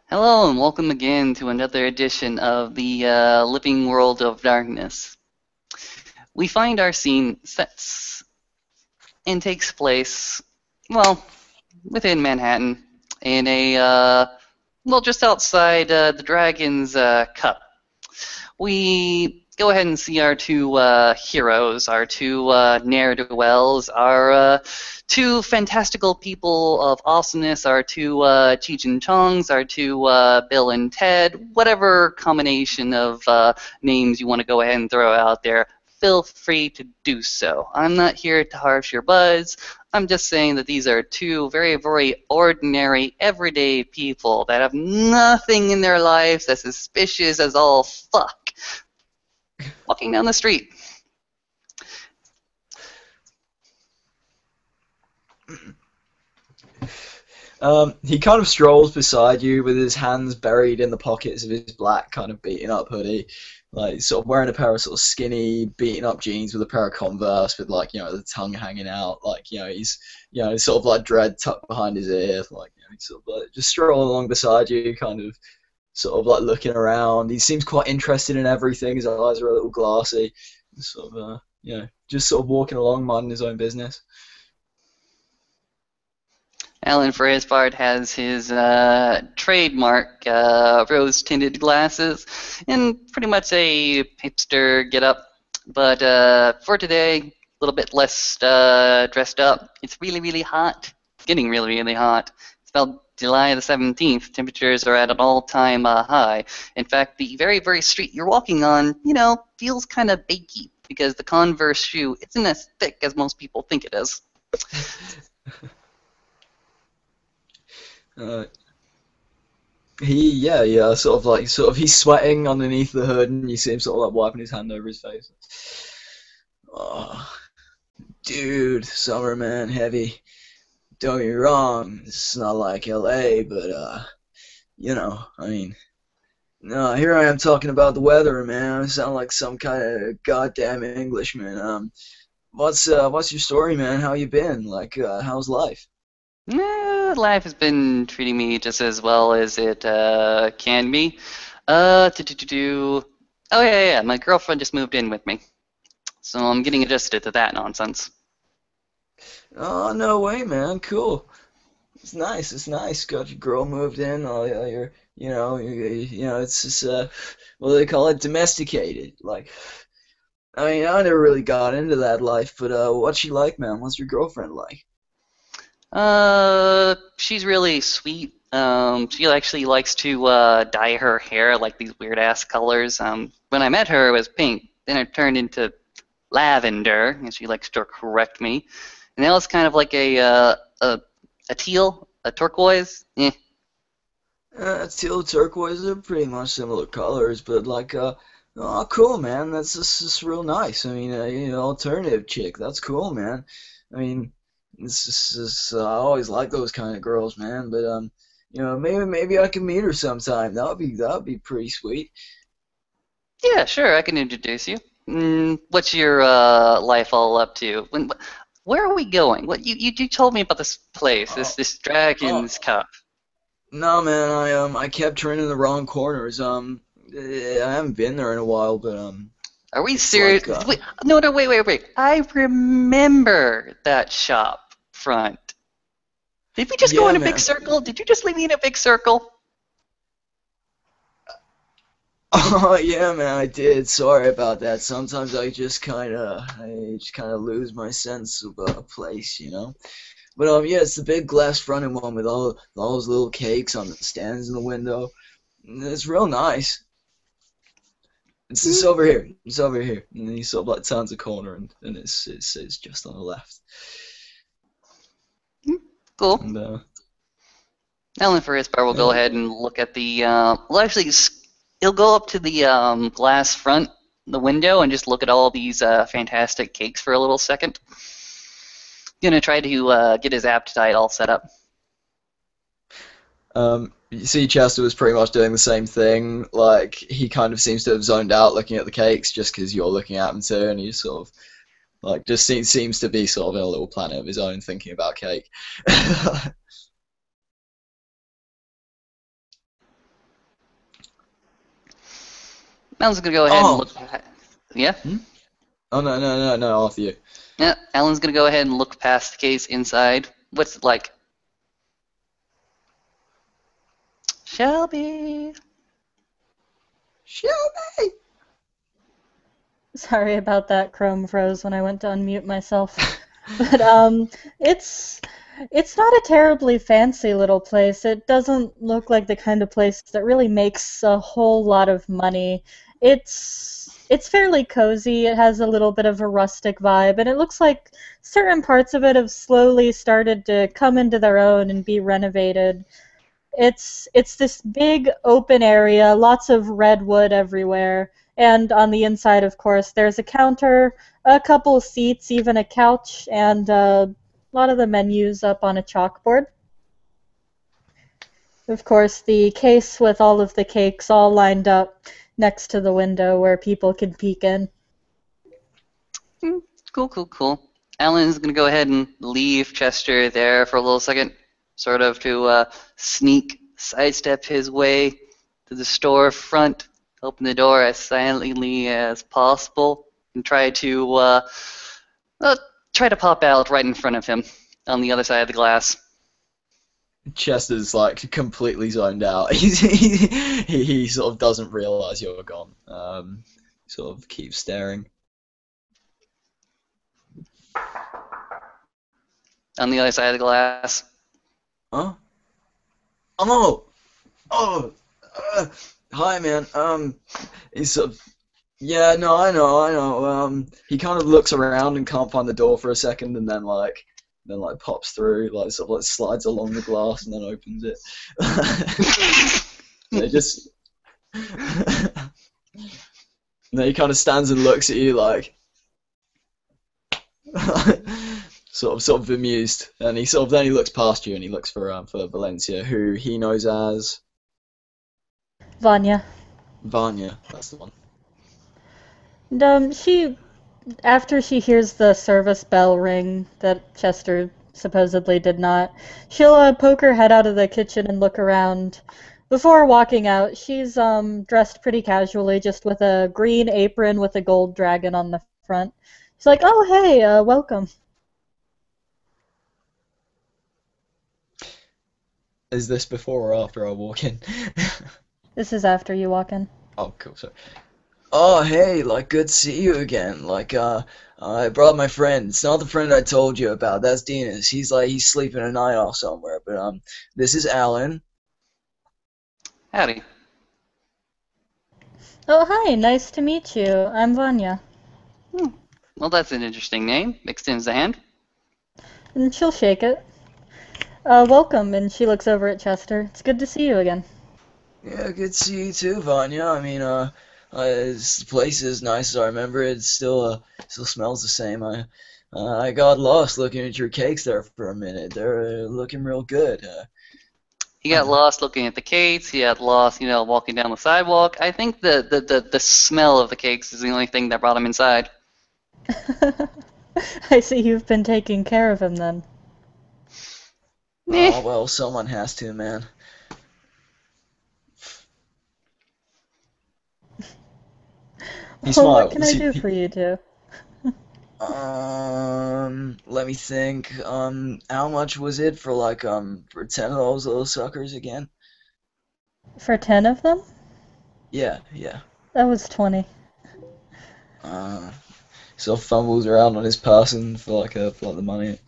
Hello and welcome again to another edition of the Living World of Darkness. We find our scene sets and takes place, well, within Manhattan, in just outside the Dragon's Cup. We go ahead and see our two heroes, our two ne'er-do-wells, our two fantastical people of awesomeness, our two Cheech and Chongs, our two Bill and Ted, whatever combination of names you want to go ahead and throw out there. Feel free to do so. I'm not here to harsh your buzz. I'm just saying that these are two very, very ordinary, everyday people that have nothing in their lives that's suspicious as all fuck. Walking down the street. He kind of strolls beside you with his hands buried in the pockets of his black kind of beaten up hoodie, like sort of wearing a pair of sort of skinny beaten up jeans with a pair of Converse with like the tongue hanging out, like he's sort of like dread tucked behind his ear, like he's sort of like just strolling along beside you, kind of sort of like looking around. He seems quite interested in everything. His eyes are a little glassy, sort of just sort of walking along, minding his own business. Alan, for his part, has his trademark rose-tinted glasses and pretty much a hipster get-up. But for today, a little bit less dressed up. It's really, really hot. It's getting really, really hot. It's about July the 17th. Temperatures are at an all-time high. In fact, the very, very street you're walking on, feels kind of bakey because the Converse shoe isn't as thick as most people think it is. Uh, he's sweating underneath the hood, and you see him sort of like wiping his hand over his face. Oh, dude, summer man, heavy. Don't get me wrong, it's not like LA, but I mean, no, here I am talking about the weather, man. I sound like some kind of goddamn Englishman. What's your story, man? How you been? Like, how's life? Life has been treating me just as well as it can be. Oh yeah, my girlfriend just moved in with me, so I'm getting adjusted to that nonsense. Oh, no way, man. Cool. It's nice. It's nice. Got your girl moved in. Oh, yeah, it's just what do they call it? Domesticated. Like, I mean, I never really got into that life, but what's she like, man? What's your girlfriend like? She's really sweet. She actually likes to dye her hair like these weird ass colors. When I met her, it was pink. Then it turned into lavender, and she likes to correct me. And now it's kind of like a teal, a turquoise. Teal turquoise are pretty much similar colors, but like, oh, cool, man. That's just real nice. I mean, alternative chick. That's cool, man. I mean, I always like those kind of girls, man. But maybe I can meet her sometime. That would be pretty sweet. Yeah, sure, I can introduce you. What's your life all up to? Where are we going? You told me about this place, this Oh, this oh, Dragon's Cup. no, man. I kept turning the wrong corners. I haven't been there in a while, but Are we it's serious? like Wait, no, no, wait. I remember that shop front. Did we just go yeah, in a big man. circle? Did you just leave me in a big circle? Oh yeah, man, I did. Sorry about that. Sometimes I just kind of lose my sense of place. But yeah, it's the big glass fronted one with all those little cakes on the stands in the window. It's real nice. It's Hmm, just over here. It's over here. And then you sort of like turns a corner, and it's just on the left. hmm, cool. And Alan, for his part, will go uh, ahead and look at the. Well, actually, he'll go up to the glass front, the window, and just look at all these fantastic cakes for a little second. Gonna try to get his appetite all set up. you see, Chester was pretty much doing the same thing. Like he kind of seems to have zoned out looking at the cakes just because you're looking at them too, and he sort of like just seems to be sort of in a little planet of his own, thinking about cake. Alan's gonna go ahead and Oh. look. Yeah, Hmm? Oh no, after you. yeah. Alan's gonna go ahead and look past the case inside. What's it like? Shelby. Shelby. Sorry about that. Chrome froze when I went to unmute myself. But it's it's not a terribly fancy little place. It doesn't look like the kind of place that really makes a whole lot of money. It's fairly cozy. It has a little bit of a rustic vibe, and it looks like certain parts of it have slowly started to come into their own and be renovated. It's this big open area, lots of redwood everywhere, and on the inside, of course, there's a counter, a couple seats, even a couch, and a lot of the menus up on a chalkboard. Of course, the case with all of the cakes all lined up next to the window where people can peek in. Hmm, cool, cool, cool. Alan's gonna go ahead and leave Chester there for a little second, sort of to sneak, sidestep his way to the store front, open the door as silently as possible, and uh, try to pop out right in front of him on the other side of the glass. Chester's like completely zoned out. He sort of doesn't realize you're gone. Sort of keeps staring. On the other side of the glass. Huh? Oh, hi, man. He's sort of, yeah, no, I know. He kind of looks around and can't find the door for a second, and then pops through, like sort of like slides along the glass and then opens it. And it just, and then he kind of stands and looks at you like, sort of bemused, and then he looks past you and he looks for Valencia, who he knows as Vanya. Vanya. That's the one. And after she hears the service bell ring that Chester supposedly did not, she'll poke her head out of the kitchen and look around. Before walking out, she's dressed pretty casually, just with a green apron with a gold dragon on the front. She's like, "Oh, hey, welcome." Is this before or after I walk in? This is after you walk in. Oh, cool. Sorry. Oh, hey, good to see you again. I brought my friend. It's not the friend I told you about. That's Dinas. He's sleeping a night off somewhere. But this is Alan. Howdy. Oh, hi, nice to meet you. I'm Vanya. Well, that's an interesting name. Extends the hand. And she'll shake it. Welcome, and she looks over at Chester. It's good to see you again. Yeah, good to see you too, Vanya. I mean, this place is nice as I remember. It still smells the same. I got lost looking at your cakes there for a minute. They're looking real good. He got lost looking at the cakes. He got lost, walking down the sidewalk. I think the smell of the cakes is the only thing that brought him inside. I see you've been taking care of him then. Oh, well, someone has to, man. He Well, what smiles. can I do for you two? Let me think. How much was it for for 10 of those little suckers again? For 10 of them? Yeah. That was 20. Sort of fumbles around on his person for the money.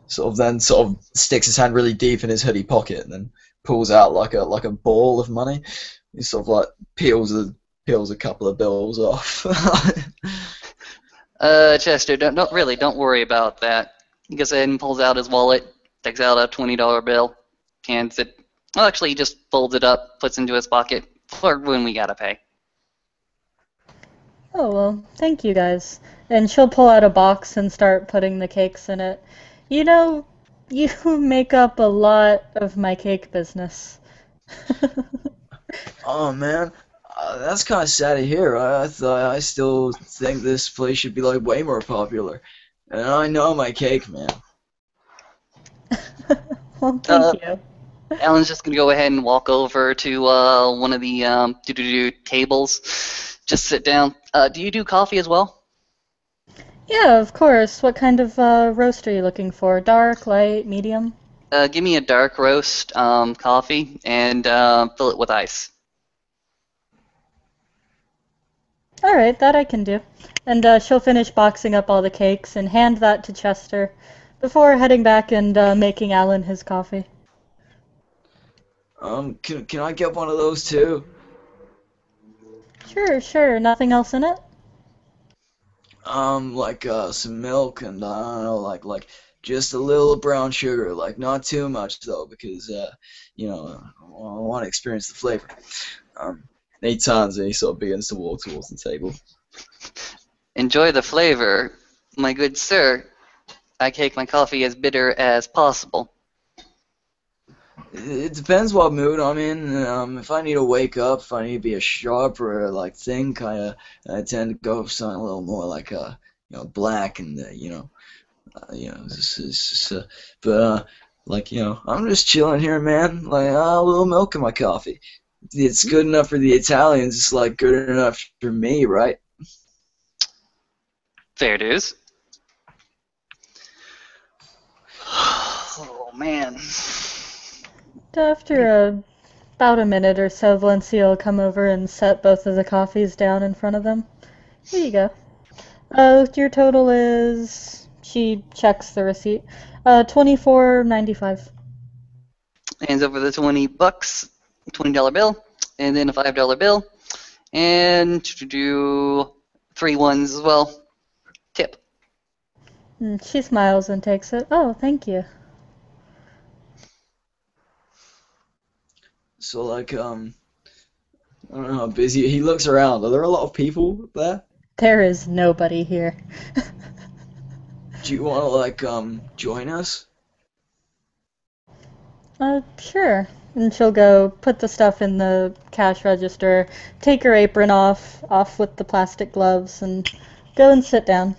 Sort of sticks his hand really deep in his hoodie pocket and then pulls out like a ball of money. He sort of peels a couple of bills off. Chester, don't worry about that. He goes ahead and pulls out his wallet, takes out a $20 bill, hands it. Well, actually, he just folds it up, puts it into his pocket for when we gotta pay. Oh, well, thank you guys. And she'll pull out a box and start putting the cakes in it. You know, you make up a lot of my cake business. Oh man, that's kind of sad to hear. I still think this place should be way more popular. And I know my cake, man. Well, thank you. Alan's just gonna go ahead and walk over to one of the tables, Just sit down. Do you do coffee as well? Yeah, of course. What kind of roast are you looking for? Dark, light, medium? Give me a dark roast coffee and fill it with ice. All right, that I can do. And she'll finish boxing up all the cakes and hand that to Chester before heading back and making Alan his coffee. Can I get one of those too? Sure, sure. Nothing else in it? Like some milk and I don't know, like just a little brown sugar, like not too much though, because I want to experience the flavor. Um, he turns and he sort of begins to walk towards the table. Enjoy the flavor, my good sir. I take my coffee as bitter as possible. It depends what mood I'm in. If I need to wake up, if I need to be a sharper, like think, I tend to go for something a little more like black and but I'm just chilling here, man. Like a little milk in my coffee. It's good enough for the Italians. It's like good enough for me, right? Fair dues. Oh man. After about a minute or so, Valencia will come over and set both of the coffees down in front of them. Here you go. Your total is... She checks the receipt. $24.95. Hands over the $20, $20 bill, and then a $5 bill, and to do 3 ones as well. Tip. She smiles and takes it. Oh, thank you. So like I don't know how busy he looks around. Are there a lot of people there? There is nobody here. Do you want to like join us? Sure. And she'll go put the stuff in the cash register, take her apron off with the plastic gloves, and go and sit down.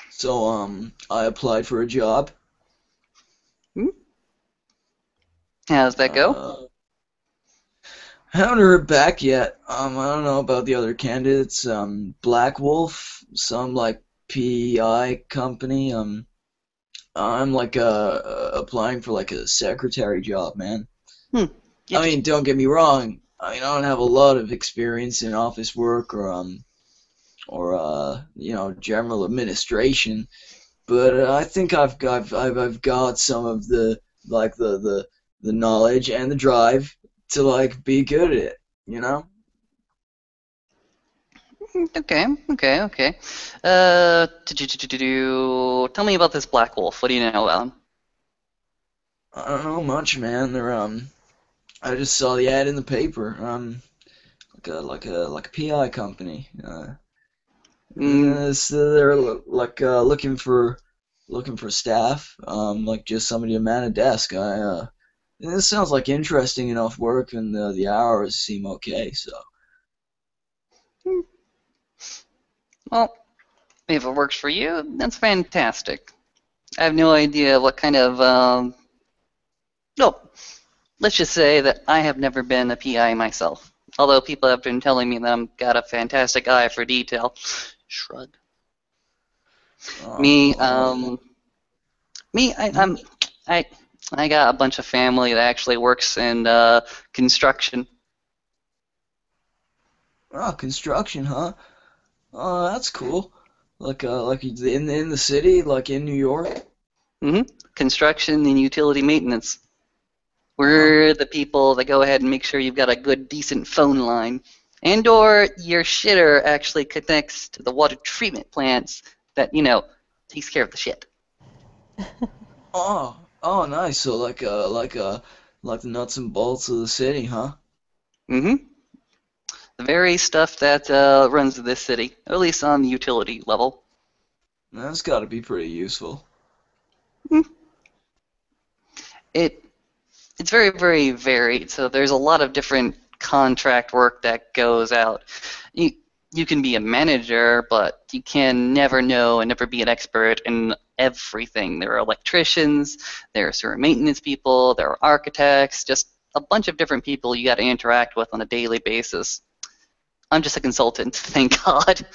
So I applied for a job. How's that go? I haven't heard back yet. I don't know about the other candidates. Black Wolf, some like PI company. I'm like applying for like a secretary job, man. Yeah. I mean, don't get me wrong. I mean, I don't have a lot of experience in office work or general administration, but I think I've got some of the like the knowledge and the drive to like be good at it, you know? Okay. Tell me about this Black Wolf. What do you know about him? I don't know much, man. I just saw the ad in the paper. Like a PI company. So they're like looking for staff. Like just somebody to man a desk. This sounds like interesting enough work, and the hours seem okay. So. Well, if it works for you, that's fantastic. I have no idea what kind of let's just say that I have never been a PI myself. Although people have been telling me that I've got a fantastic eye for detail. Shrug. Me, I got a bunch of family that actually works in construction. Oh, construction, huh? Oh, that's cool. Like in the city, like in New York. Construction and utility maintenance. We're the people that go ahead and make sure you've got a good, decent phone line, and or your shitter actually connects to the water treatment plants that takes care of the shit. Oh, nice. So like the nuts and bolts of the city, huh? The very stuff that runs this city, at least on the utility level. That's got to be pretty useful. It's very, very varied. So there's a lot of different contract work that goes out. You can be a manager, but you can never know and never be an expert in everything. There are electricians, there are sewer maintenance people, there are architects, just a bunch of different people you got to interact with on a daily basis. I'm just a consultant, thank God.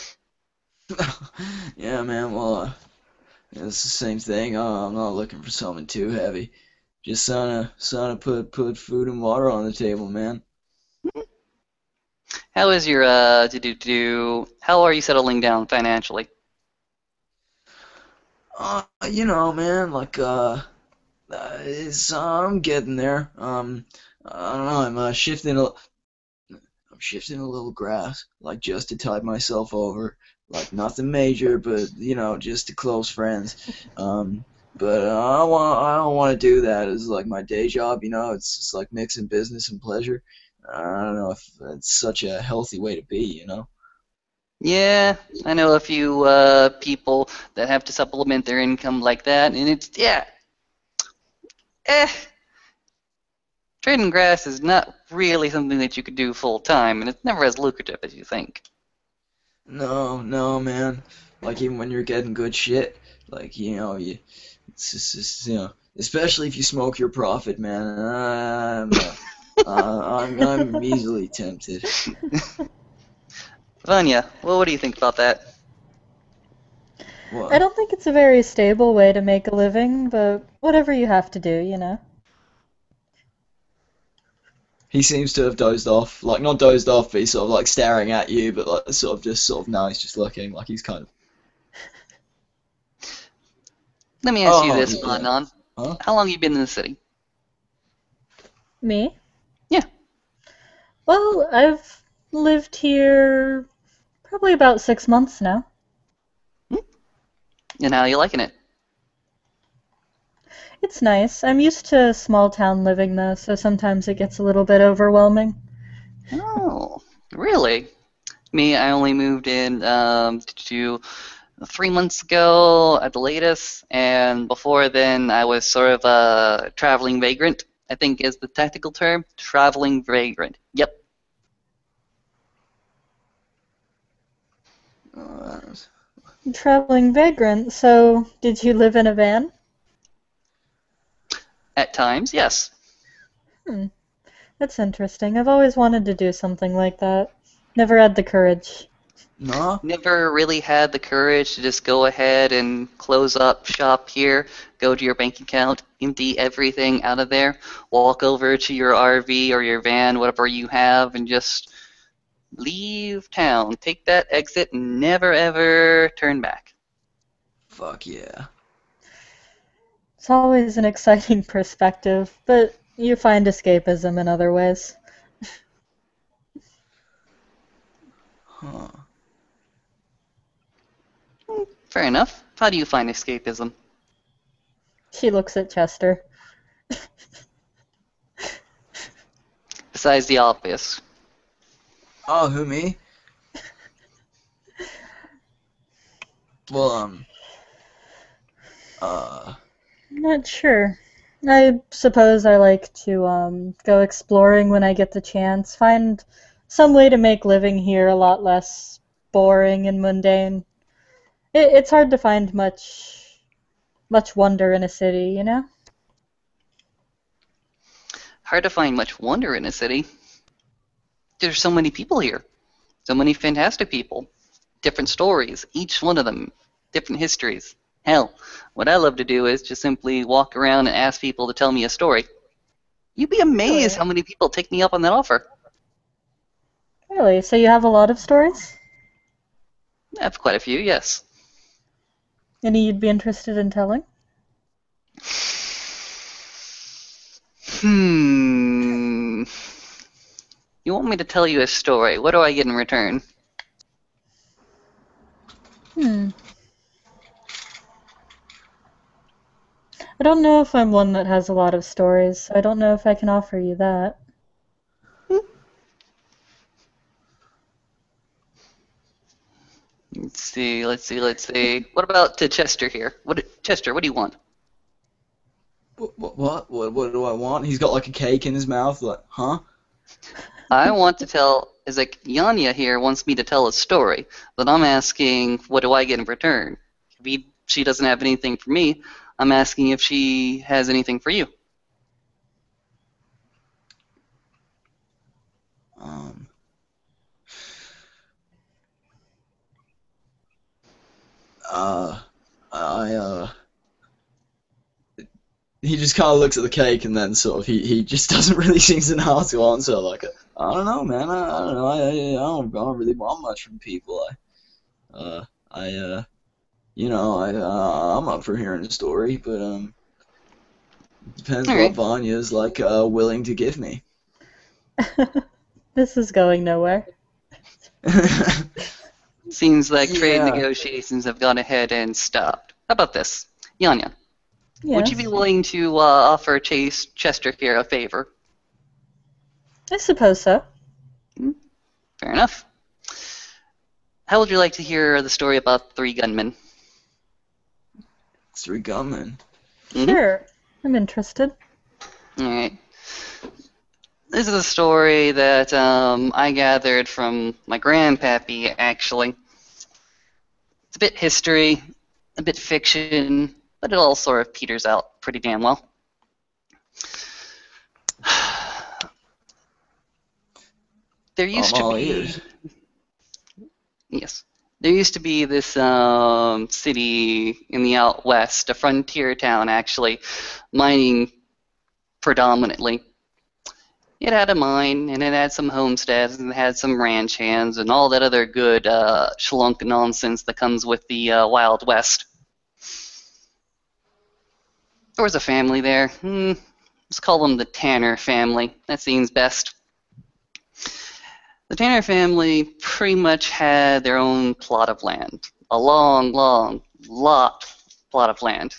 Yeah, man. Well, it's the same thing. I'm not looking for something too heavy. Just trying to put food and water on the table, man. How is your how are you settling down financially? Man, like I'm getting there. I don't know. I'm shifting a little grass, like just to tide myself over, like nothing major, but just to close friends. But I don't want to do that as like my day job. It's just like mixing business and pleasure. I don't know if that's such a healthy way to be. Yeah, I know a few people that have to supplement their income like that, and it's yeah, eh. Trading grass is not really something that you could do full time, and it's never as lucrative as you think. No, no, man. Like even when you're getting good shit, like it's just especially if you smoke your profit, man. I'm easily tempted. Vanya, well, what do you think about that? I What? don't think it's a very stable way to make a living, but whatever you have to do. He seems to have dozed off. Like not dozed off, but he's sort of like staring at you, but like sort of now he's just looking like he's kind of. Let me ask you Oh, this, yeah. Adnan. Huh? How long have you been in the city? Me? Yeah. Well, I've lived here probably about 6 months now. Hmm? And how are you liking it? It's nice. I'm used to small town living though, so sometimes it gets a little bit overwhelming. Oh, really? Me, I only moved in to 3 months ago at the latest, and before then I was sort of a traveling vagrant, I think is the technical term. Traveling vagrant. Yep. Uh, Traveling vagrant, so did you live in a van? At times, yes. Hmm, that's interesting. I've always wanted to do something like that. Never had the courage. nah. Never really had the courage to just go ahead and close up shop here, go to your bank account, empty everything out of there, walk over to your RV or your van, whatever you have, and just leave town. Take that exit and never ever turn back. Fuck yeah. It's always an exciting perspective, but you find escapism in other ways. Huh. Fair enough. How do you find escapism? She looks at Chester. Besides the obvious. Oh, who me? Well, uh, I'm not sure. I suppose I like to go exploring when I get the chance. Find some way to make living here a lot less boring and mundane. It's hard to find much wonder in a city. Hard to find much wonder in a city. There's so many people here. So many fantastic people. Different stories, each one of them, different histories. Hell, what I love to do is just simply walk around and ask people to tell me a story. You'd be amazed Really? how many people take me up on that offer. Really? So you have a lot of stories? I have quite a few, yes. Any you'd be interested in telling? Hmm. You want me to tell you a story? What do I get in return? Hmm. I don't know if I'm one that has a lot of stories, so I don't know if I can offer you that. Let's see. What about to Chester here? Chester, what do you want? what do I want? He's got like a cake in his mouth. Like, huh? I want to tell, is like Yanya here wants me to tell a story, but I'm asking, what do I get in return? We she doesn't have anything for me, I'm asking if she has anything for you. Um, I he just kind of looks at the cake and then sort of he just doesn't really seem to know how to answer. Like, I don't know, man. I don't know. I don't really want much from people. I'm up for hearing a story, but depends All what right. Vanya's like willing to give me. This is going nowhere. Seems like trade Yeah. negotiations have gone ahead and stopped. How about this? Yanya, would you be Yes, willing to offer Chase Chester here a favor? I suppose so. Fair enough. How would you like to hear the story about three gunmen? Three gunmen. Sure, I'm interested. Alright. This is a story that I gathered from my grandpappy, actually. It's a bit history, a bit fiction, but it all sort of peters out pretty damn well. There I'm used to all be... ears. Yes. There used to be this city in the out west, a frontier town, actually, mining predominantly. It had a mine, and it had some homesteads, and it had some ranch hands, and all that other good schlunk nonsense that comes with the Wild West. There was a family there. Let's call them the Tanner family. That seems best. The Tanner family pretty much had their own plot of land. A long, long, plot of land.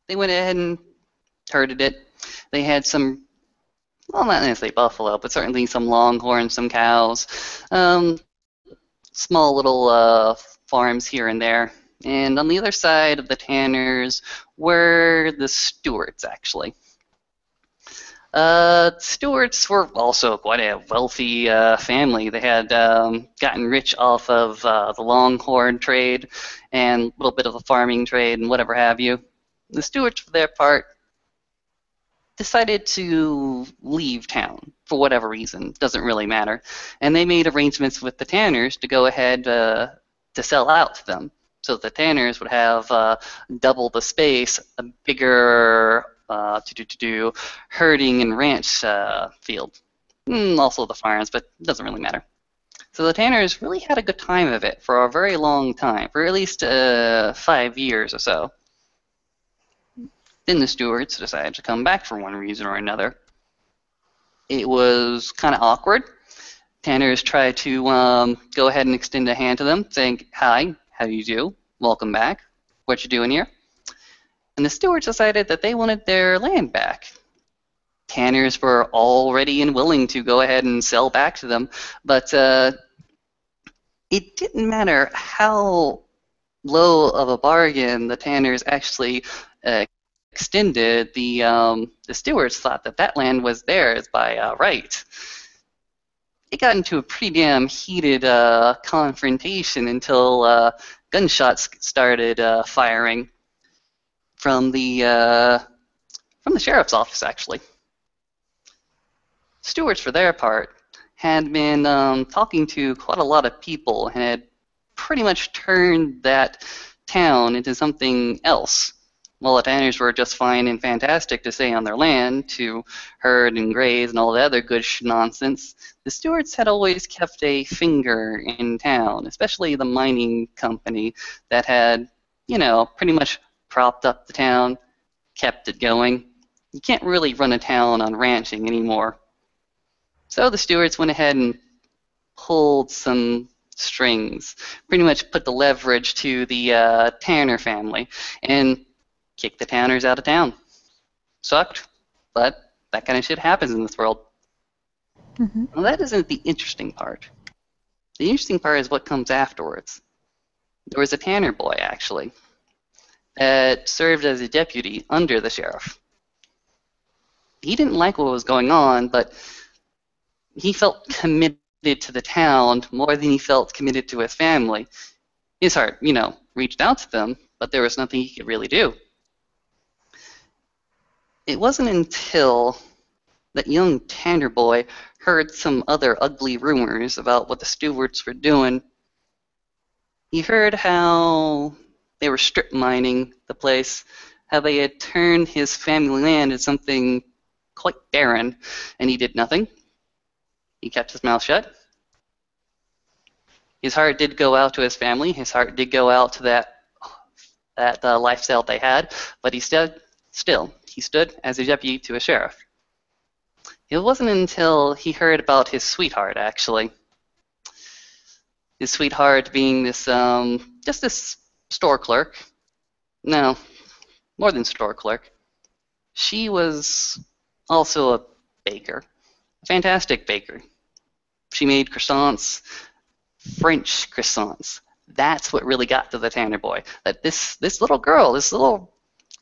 They went ahead and herded it. They had some, well, not necessarily buffalo, but certainly some longhorns, some cows, small little farms here and there. And on the other side of the Tanners were the Stewarts, actually. Stewarts were also quite a wealthy family. They had gotten rich off of the longhorn trade and a little bit of the farming trade and whatever have you. The Stewarts, for their part, decided to leave town for whatever reason. Doesn't really matter. And they made arrangements with the Tanners to go ahead to sell out to them. So the Tanners would have double the space, a bigger herding and ranch field. Also the farms, but it doesn't really matter. So the Tanners really had a good time of it for a very long time, for at least 5 years or so. Then the Stewarts decided to come back for one reason or another. It was kind of awkward. Tanners tried to go ahead and extend a hand to them, saying, "Hi, how do you do? Welcome back. What you doing here?" And the Stewarts decided that they wanted their land back. Tanners were all ready and willing to go ahead and sell back to them, but it didn't matter how low of a bargain the Tanners actually extended. The Stewarts thought that that land was theirs by right. It got into a pretty damn heated confrontation until gunshots started firing from the sheriff's office, actually. Stewarts, for their part, had been talking to quite a lot of people and had pretty much turned that town into something else. While the Tanners were just fine and fantastic to stay on their land, to herd and graze and all the other good nonsense, the Stewarts had always kept a finger in town, especially the mining company that had, pretty much propped up the town, kept it going. You can't really run a town on ranching anymore. So the Stewarts went ahead and pulled some strings, pretty much put the leverage to the Tanner family, and kicked the Tanners out of town. Sucked, but that kind of shit happens in this world. Mm-hmm. Well, that isn't the interesting part. The interesting part is what comes afterwards. There was a Tanner boy, actually, that served as a deputy under the sheriff. He didn't like what was going on, but he felt committed to the town more than he felt committed to his family. His heart, reached out to them, but there was nothing he could really do. It wasn't until that young Tanner boy heard some other ugly rumors about what the stewards were doing. He heard how they were strip mining the place, how they had turned his family land into something quite barren, and he did nothing. He kept his mouth shut. His heart did go out to his family. His heart did go out to that lifestyle they had, but he stood as a deputy to a sheriff. It wasn't until he heard about his sweetheart, actually. His sweetheart being just this store clerk. No, more than store clerk. She was also a baker, a fantastic baker. She made croissants, French croissants. That's what really got to the Tanner boy. That this little girl, this little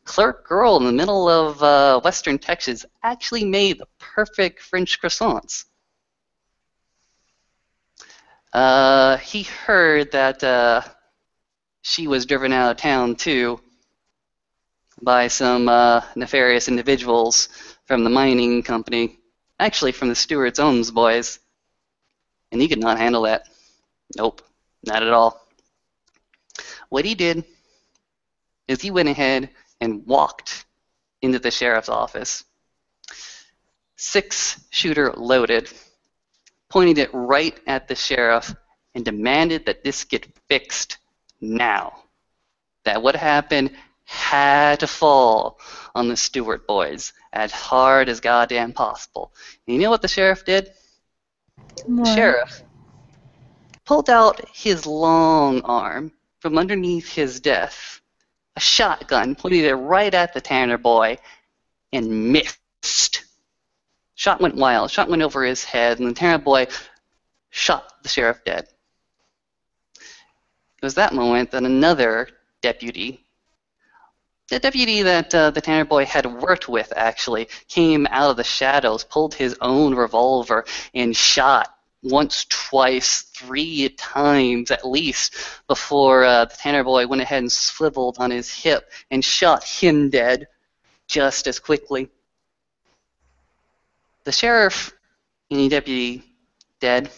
clerk girl in the middle of Western Texas actually made the perfect French croissants. He heard that she was driven out of town too by some nefarious individuals from the mining company, actually from the Stewart's Owns boys, and he could not handle that. Nope, not at all. What he did is he went ahead and walked into the sheriff's office, 6-shooter loaded, pointed it right at the sheriff, and demanded that this get fixed now. That what happened had to fall on the Stewart boys as hard as goddamn possible. And you know what the sheriff did? The sheriff pulled out his long arm from underneath his desk, a shotgun, pointed it right at the Tanner boy, and missed. Shot went wild. Shot went over his head, and the Tanner boy shot the sheriff dead. It was that moment that another deputy, the deputy that the Tanner boy had worked with actually, came out of the shadows, pulled his own revolver, and shot once, twice, 3 times at least before the Tanner boy went ahead and swiveled on his hip and shot him dead just as quickly. The sheriff and the deputy dead,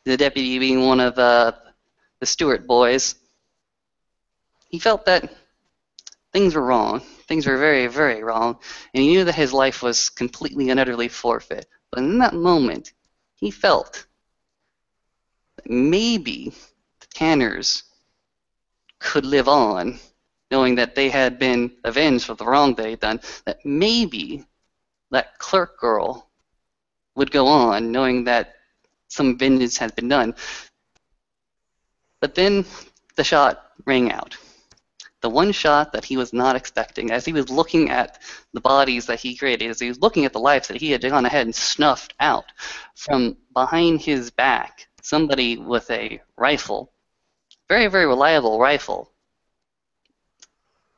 the deputy being one of the Stewart boys, he felt that things were wrong. Things were very, very wrong, and he knew that his life was completely and utterly forfeit. But in that moment, he felt that maybe the Tanners could live on, knowing that they had been avenged for the wrong they had done, that maybe that clerk girl would go on, knowing that some vengeance had been done. But then the shot rang out. The one shot that he was not expecting, as he was looking at the bodies that he created, as he was looking at the lives that he had gone ahead and snuffed out, from behind his back, somebody with a rifle, very, very reliable rifle,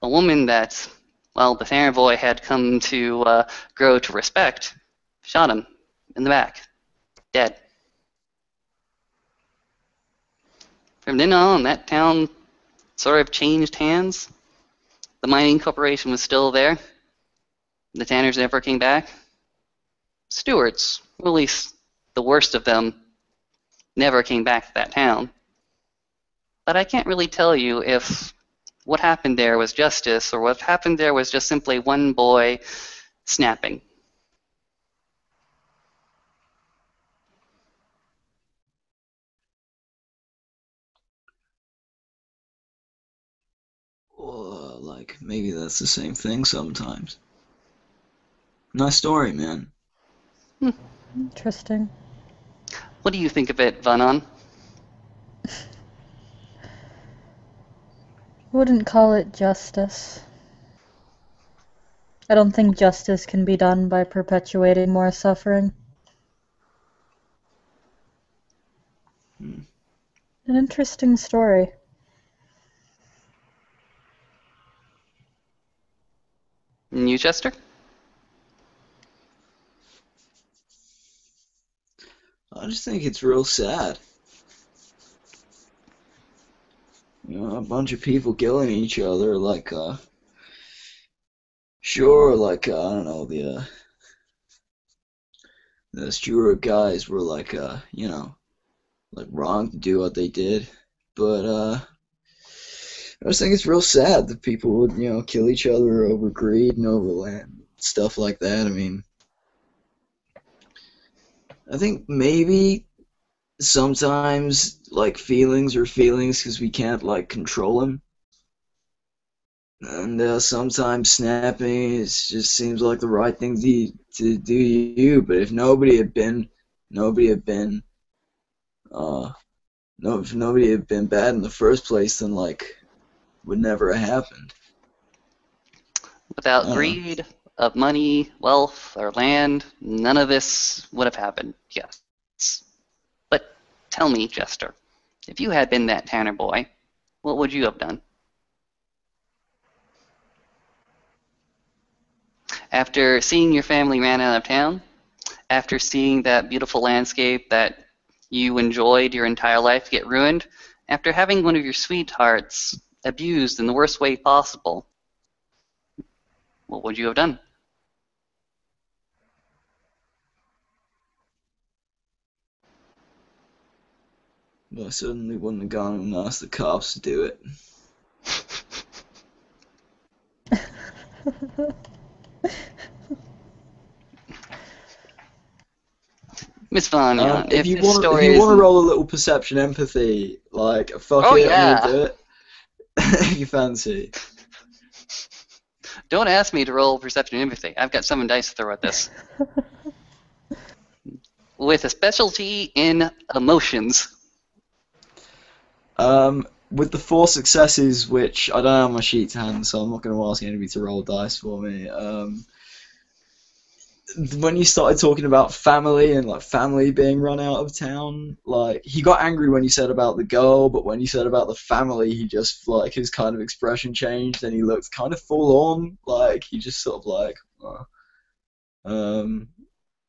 a woman that, well, the Tanner boy had come to grow to respect, shot him in the back, dead. From then on, that town sort of changed hands. The mining corporation was still there. The Tanners never came back. Stewarts, or at least the worst of them, never came back to that town. But I can't really tell you if what happened there was justice or what happened there was just simply one boy snapping. Well, like, maybe that's the same thing sometimes. Nice story, man. Interesting. What do you think of it, Vanan? Wouldn't call it justice. I don't think justice can be done by perpetuating more suffering. An interesting story. And you, Chester? I just think it's real sad. a bunch of people killing each other, like, sure, like, I don't know, the Stewart guys were, like, like, wrong to do what they did, but, I just think it's real sad that people would, kill each other over greed and over land, stuff like that. I mean, I think maybe sometimes, like, feelings are feelings because we can't, like, control them. And sometimes snapping just seems like the right thing to do to you. But if nobody had been, uh, no, if nobody had been bad in the first place, then like, would never have happened. I Without don't know. greed of money, wealth, or land, none of this would have happened. Yes. But tell me, Jester, if you had been that Tanner boy, what would you have done? After seeing your family ran out of town, after seeing that beautiful landscape that you enjoyed your entire life get ruined, after having one of your sweethearts abused in the worst way possible, what would you have done? I certainly wouldn't have gone and asked the cops to do it. Miss Vanya, If if you this want, if story you want to isn't. roll a little perception empathy, like fuck Oh, it, I'm gonna yeah! do it. If you fancy. Don't ask me to roll perception and empathy. I've got 7 dice to throw at this. With a specialty in emotions. With the 4 successes, which I don't have my sheet to hand, so I'm not going to ask anybody to roll dice for me. When you started talking about family and like family being run out of town, like he got angry when you said about the girl, but when you said about the family, he just like his kind of expression changed and he looked kind of full on, like he just sort of like, um,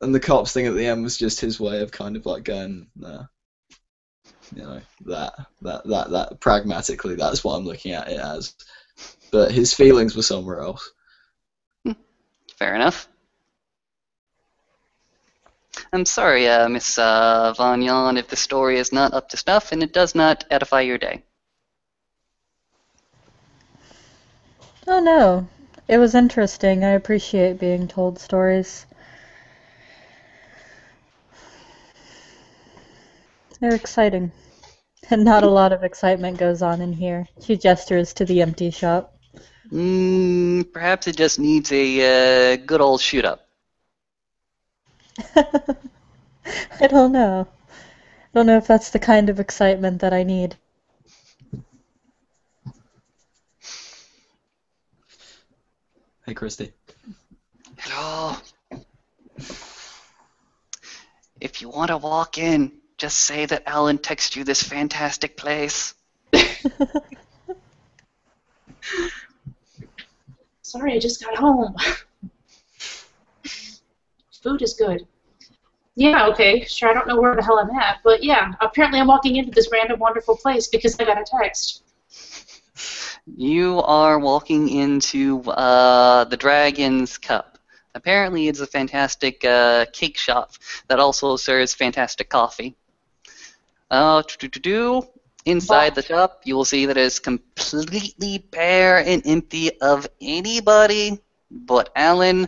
and the cops thing at the end was just his way of kind of like going, nah, that pragmatically, that's what I'm looking at it as. But his feelings were somewhere else. Fair enough. I'm sorry, Miss Vanyan, if the story is not up to snuff and it does not edify your day. Oh no, it was interesting. I appreciate being told stories. They're exciting. And not a lot of excitement goes on in here. She gestures to the empty shop. Perhaps it just needs a good old shoot up. I don't know. I don't know if that's the kind of excitement that I need. Hey, Christy. Hello. If you want to walk in, just say that Alan texted you this fantastic place. Sorry, I just got home. Food is good. Yeah, okay, sure, I don't know where the hell I'm at, but yeah, apparently I'm walking into this random wonderful place because I got a text. You are walking into the Dragon's Cup. Apparently, it's a fantastic cake shop that also serves fantastic coffee. Inside the shop, you will see that it is completely bare and empty of anybody but Alan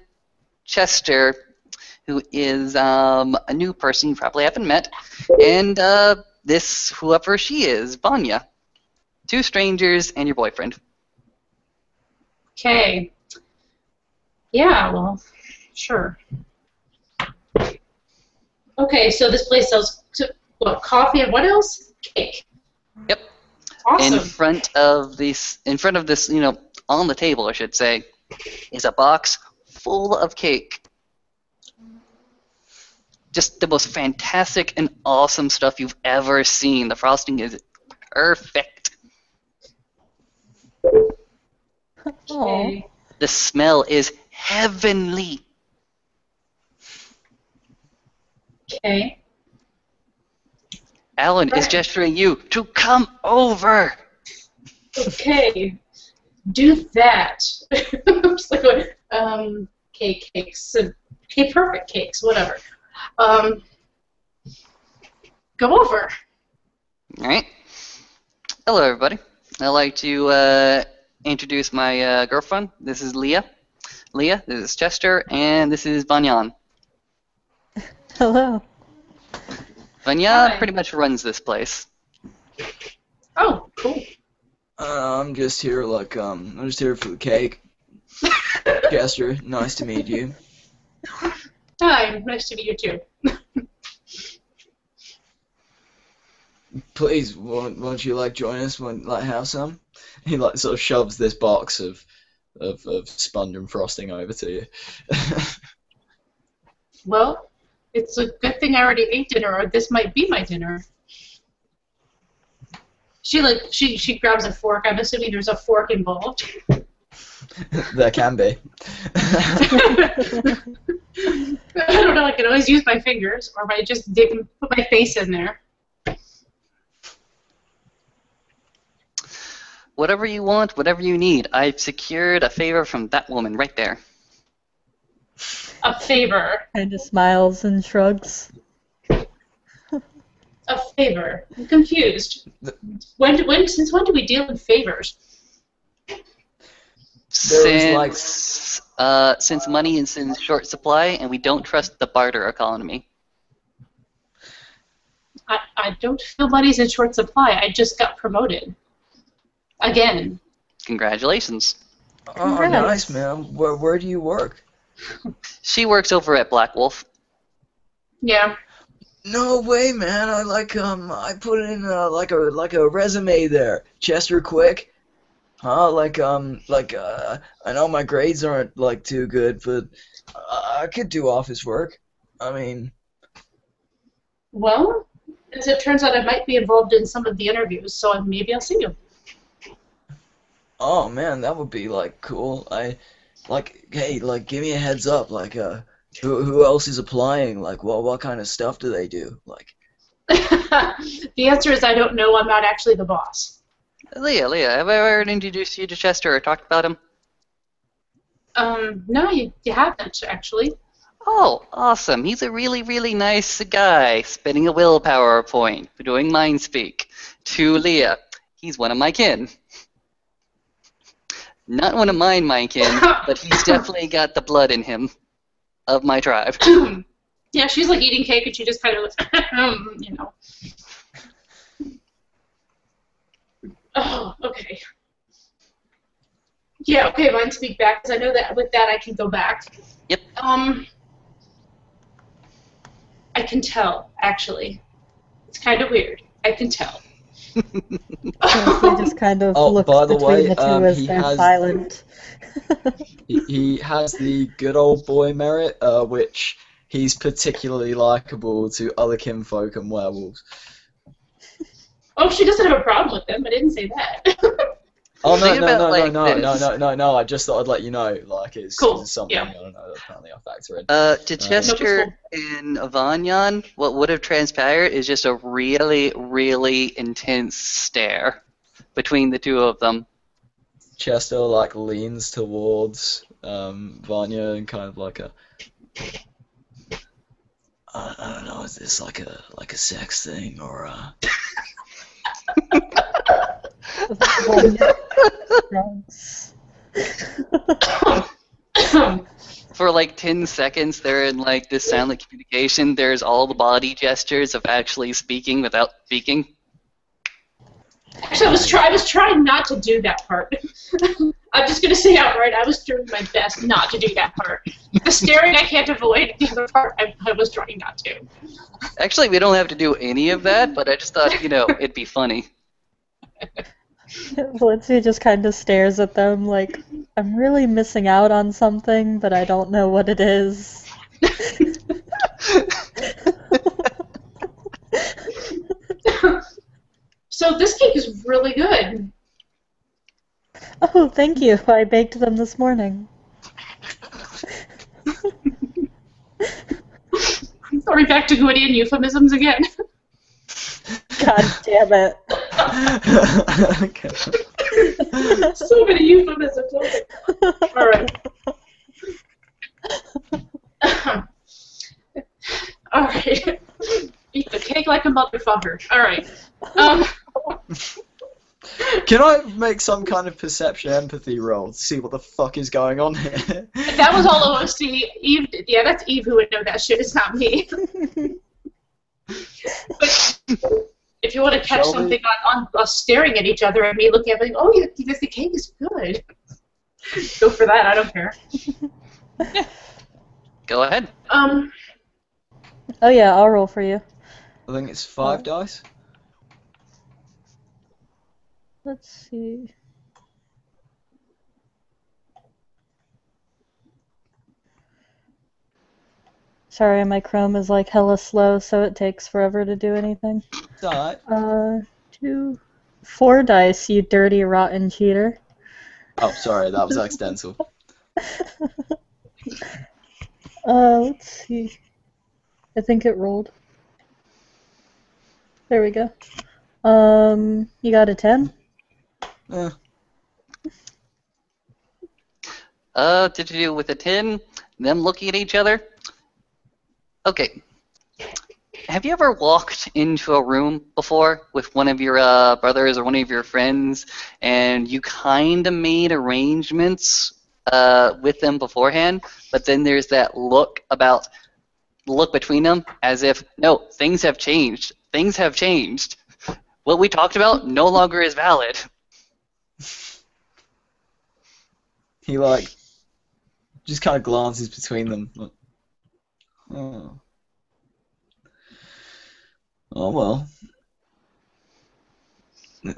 Chester, who is a new person you probably haven't met, and this whoever she is, Vanya. 2 strangers and your boyfriend. Okay. Yeah, well, sure. Okay, so this place sells what, coffee and what else? Cake. Yep. Awesome. In front of this, on the table, I should say, is a box full of cake. Just the most fantastic and awesome stuff you've ever seen. The frosting is perfect. Okay. The smell is heavenly. Okay. Alan is gesturing you to come over. Okay, do that. I'm just like, cakes. Okay, perfect cakes, whatever. Go over. All right. Hello, everybody. I'd like to introduce my girlfriend. This is Leah. Leah, this is Chester, and this is Vanyan. Hello. Vanyan Hi. pretty much runs this place. Oh, cool. I'm just here I'm just here for the cake. Chester, nice to meet you. Hi, nice to meet you too. Please, won't you join us? Have some? He sort of shoves this box of sponge and frosting over to you. Well, it's a good thing I already ate dinner, or this might be my dinner. She grabs a fork. I'm assuming there's a fork involved. There can be. I don't know. I can always use my fingers, or I just put my face in there. Whatever you want, whatever you need. I've secured a favor from that woman right there. A favor. Kind of smiles and shrugs. A favor. I'm confused. Since when do we deal in favors? Since money is in short supply and we don't trust the barter economy. I don't feel money's in short supply. I just got promoted. Again. Congratulations. Oh, Congrats. nice, man. Where do you work? She works over at Black Wolf. Yeah. No way, man. I put in a resume there. Chester Quick. Huh? I know my grades aren't too good, but I could do office work. I mean, Well, as it turns out, I might be involved in some of the interviews, so maybe I'll see you. oh man, that would be cool. Hey, give me a heads up. Who else is applying? What kind of stuff do they do? The answer is I don't know. I'm not actually the boss. Leah, have I ever introduced you to Chester or talked about him? No, you haven't, actually. Oh, awesome. He's a really, really nice guy, spinning a willpower point, doing mind speak. To Leah, he's one of my kin. Not one of my kin, but he's definitely got the blood in him of my tribe. Yeah, she's eating cake, and she just kind of looks, Oh, okay. Yeah, okay, mind speak back, because I know that with that I can go back. Yep. I can tell, actually. It's kind of weird. I can tell. He just kind of Oh, looks by the between way, the two as he they're has- silent. he has the good old boy merit, which he's particularly likable to other kinfolk and werewolves. Oh, she doesn't have a problem with them. I didn't say that. Oh Think about, this. no! I just thought I'd let you know. It's Cool, something yeah. I don't know that apparently I factor in. To Chester and Vanyan, what would have transpired is just a really, really intense stare between the two of them. Chester leans towards Vanya and kind of I don't know, is this like a sex thing or Drugs. For 10 seconds, they're in this silent communication. There's all the body gestures of actually speaking without speaking. Actually, I was trying not to do that part. I'm just going to say outright, I was doing my best not to do that part. The staring I can't avoid, the other part I was trying not to. Actually, we don't have to do any of that, but I just thought, it'd be funny. Valencia just kind of stares at them like, I'm really missing out on something, but I don't know what it is. So this cake is really good. Oh, thank you. I baked them this morning. Sorry, back to Gwydian euphemisms again. God damn it. So many euphemisms. All right. All right. Eat the cake like a motherfucker. All right. Can I make some kind of perception empathy roll to see what the fuck is going on here? That was all OC. Eve. Yeah, that's Eve who would know that shit. It's not me. But if you want to catch something on us staring at each other and me looking at it, oh, yeah, the cake is good. Go for that. I don't care. Go ahead. Oh yeah, I'll roll for you. I think it's 5 dice. Let's see. Sorry, my Chrome is like hella slow, so it takes forever to do anything. It's alright. 4 dice, you dirty, rotten cheater. Oh, sorry, that was accidental. Let's see. I think it rolled. There we go. You got a 10? Did you do with a 10? Them looking at each other? Okay. Have you ever walked into a room before with one of your brothers or one of your friends, and you kind of made arrangements with them beforehand, but then there's that look between them as if, no, things have changed. Things have changed. What we talked about no longer is valid. He, like, just kind of glances between them. Like, oh. Oh, well.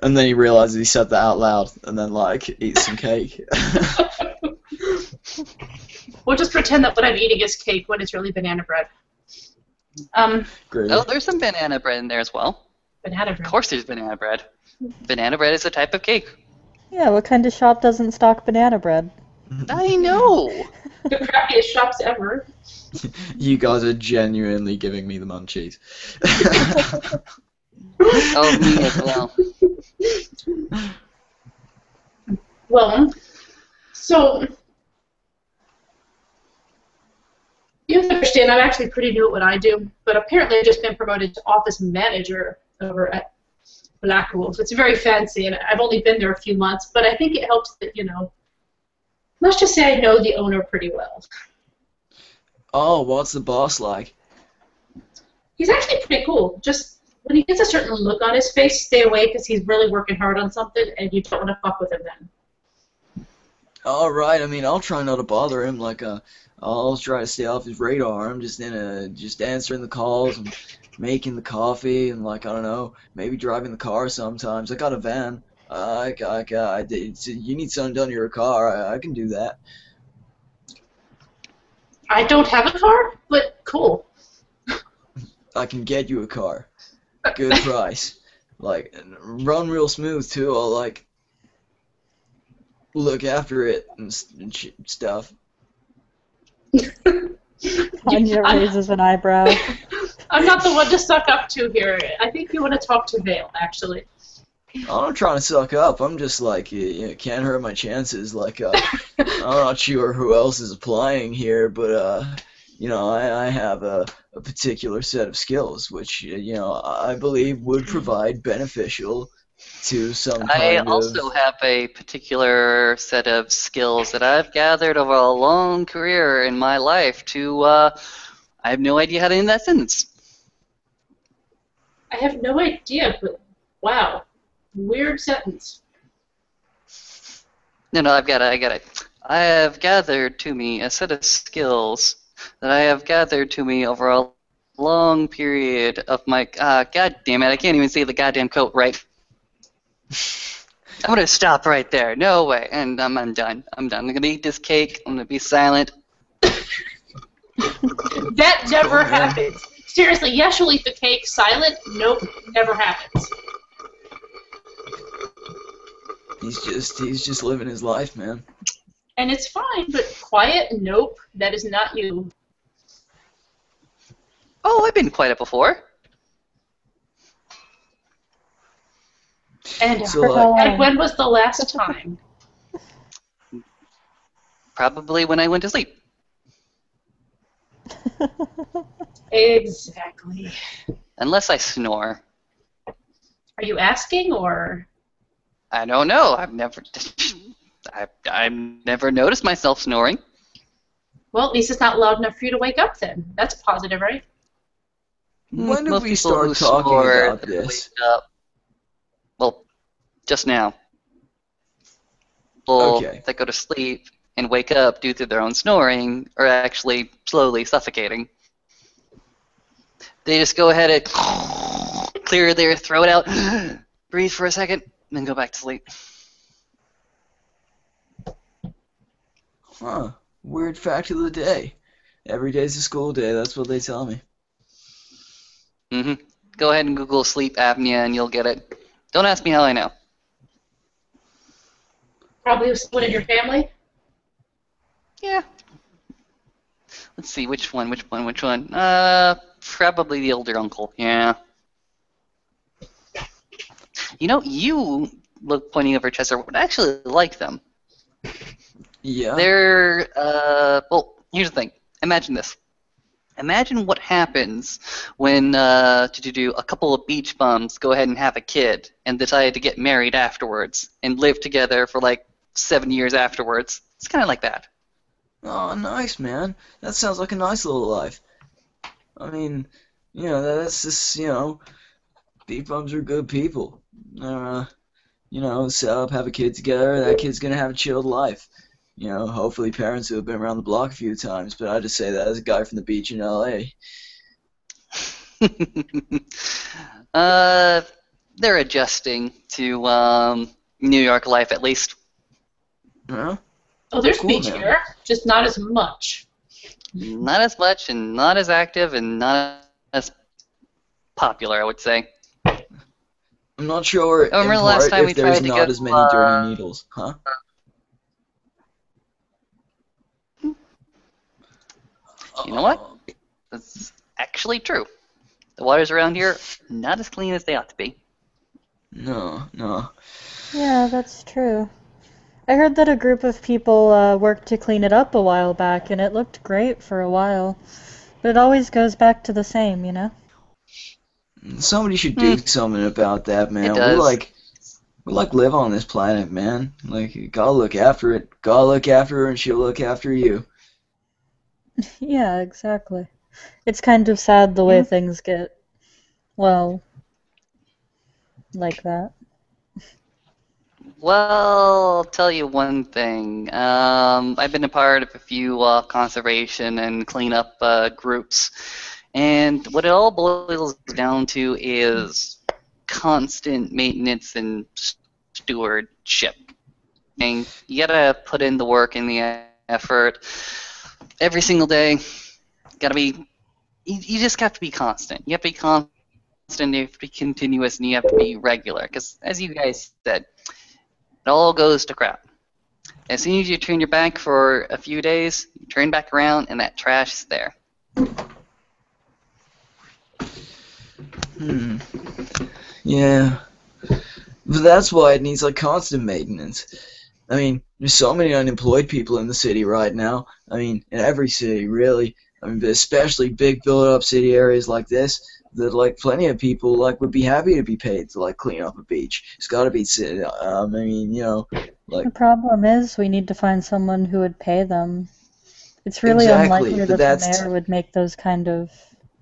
And then he realizes he said that out loud, and then, like, eats some cake. We'll just pretend that what I'm eating is cake when it's really banana bread. Great. Oh, there's some banana bread in there as well. Banana bread. Of course there's banana bread. Banana bread is a type of cake. Yeah, what kind of shop doesn't stock banana bread? I know! The crappiest shops ever. You guys are genuinely giving me the munchies. Oh, me as well. Well, so you have to understand, I'm actually pretty new at what I do, but apparently I've just been promoted to office manager over at Black Wolf. It's very fancy, and I've only been there a few months, but I think it helps that, you know, let's just say I know the owner pretty well. Oh, what's the boss like? He's actually pretty cool. Just when he gets a certain look on his face, stay away because he's really working hard on something, and you don't want to fuck with him then. All right, I mean, I'll try not to bother him. Like, I'll try to stay off his radar. I'm just just answering the calls and making the coffee and, like, I don't know, maybe driving the car sometimes. I got a van. You need something done to your car. I can do that. I don't have a car, but cool. I can get you a car. Good price. Like, run real smooth, too. I'll, like, look after it and stuff. Anya raises an eyebrow. I'm not the one to suck up to here. I think you want to talk to Vale, actually. I'm not trying to suck up. I'm just like, you can't hurt my chances. Like, I'm not sure who else is applying here, but, you know, I have a particular set of skills, which, you know, I believe would provide beneficial to some I kind also have a particular set of skills that I've gathered over a long career in my life to, I have no idea how to end that sentence. I have no idea, but wow. Weird sentence. No, I got it. I have gathered to me a set of skills that I have gathered to me over a long period of my... God damn it, I can't even say the goddamn quote right. I'm gonna stop right there. No way. And I'm done. I'm gonna eat this cake. I'm gonna be silent. That never happens. Seriously, yes, you'll eat the cake. Silent? Nope, never happens. He's just living his life, man. And it's fine, but quiet? Nope, that is not you. Oh, I've been quiet before. And, So For like, how long? and when was the last time? Probably when I went to sleep. Exactly. Unless I snore. Are you asking, or? I don't know. I've never noticed myself snoring. Well, at least it's not loud enough for you to wake up then. That's positive, right? when did Most we people who start talking snore about that this? wake up, well, just now. People Okay. that go to sleep and wake up due to their own snoring are actually slowly suffocating. They just go ahead and clear their throat out, breathe for a second, and then go back to sleep. Huh. Weird fact of the day. Every day's a school day, that's what they tell me. Go ahead and Google sleep apnea and you'll get it. Don't ask me how I know. Probably with someone in your family? Yeah. Let's see, which one? Probably the older uncle, yeah. You know, you, look pointing over Chester, would actually like them. Yeah. They're, well, here's the thing. Imagine this. Imagine what happens when a couple of beach bums go ahead and have a kid and decide to get married afterwards and live together for like 7 years afterwards. It's kind of like that. Oh, nice, man. That sounds like a nice little life. I mean, that's just, beat bums are good people. Set up, have a kid together, that kid's gonna have a chilled life. Hopefully parents who have been around the block a few times, but I just say that as a guy from the beach in LA. They're adjusting to New York life at least. Huh? Oh, there's Cool, beach man. here, just not as much. Not as much and not as active and not as popular, I would say. I'm not sure, I in remember the last part, time we if there's tried to go, not as many dirty needles, huh? You know what? That's actually true. The waters around here, not as clean as they ought to be. No. Yeah, that's true. I heard that a group of people worked to clean it up a while back, and it looked great for a while. But it always goes back to the same, you know? Somebody should do something about that, man. It does. We live on this planet, man. Like, you gotta look after it. Gotta look after her, and she'll look after you. Yeah, exactly. It's kind of sad the way things get, well, like that. Well, I'll tell you one thing. I've been a part of a few conservation and cleanup groups, and what it all boils down to is constant maintenance and stewardship. And you gotta put in the work and the effort every single day. Gotta be. You just have to be constant. You have to be constant. You have to be continuous, and you have to be regular. Because as you guys said, it all goes to crap. As soon as you turn your back for a few days, you turn back around, and that trash is there. Yeah. But that's why it needs, constant maintenance. I mean, there's so many unemployed people in the city right now. I mean, in every city, really. I mean, but especially big built-up city areas like this, that, plenty of people, would be happy to be paid to, clean up a beach. It's gotta be, The problem is we need to find someone who would pay them. It's really exactly, unlikely but that the mayor would make those kind of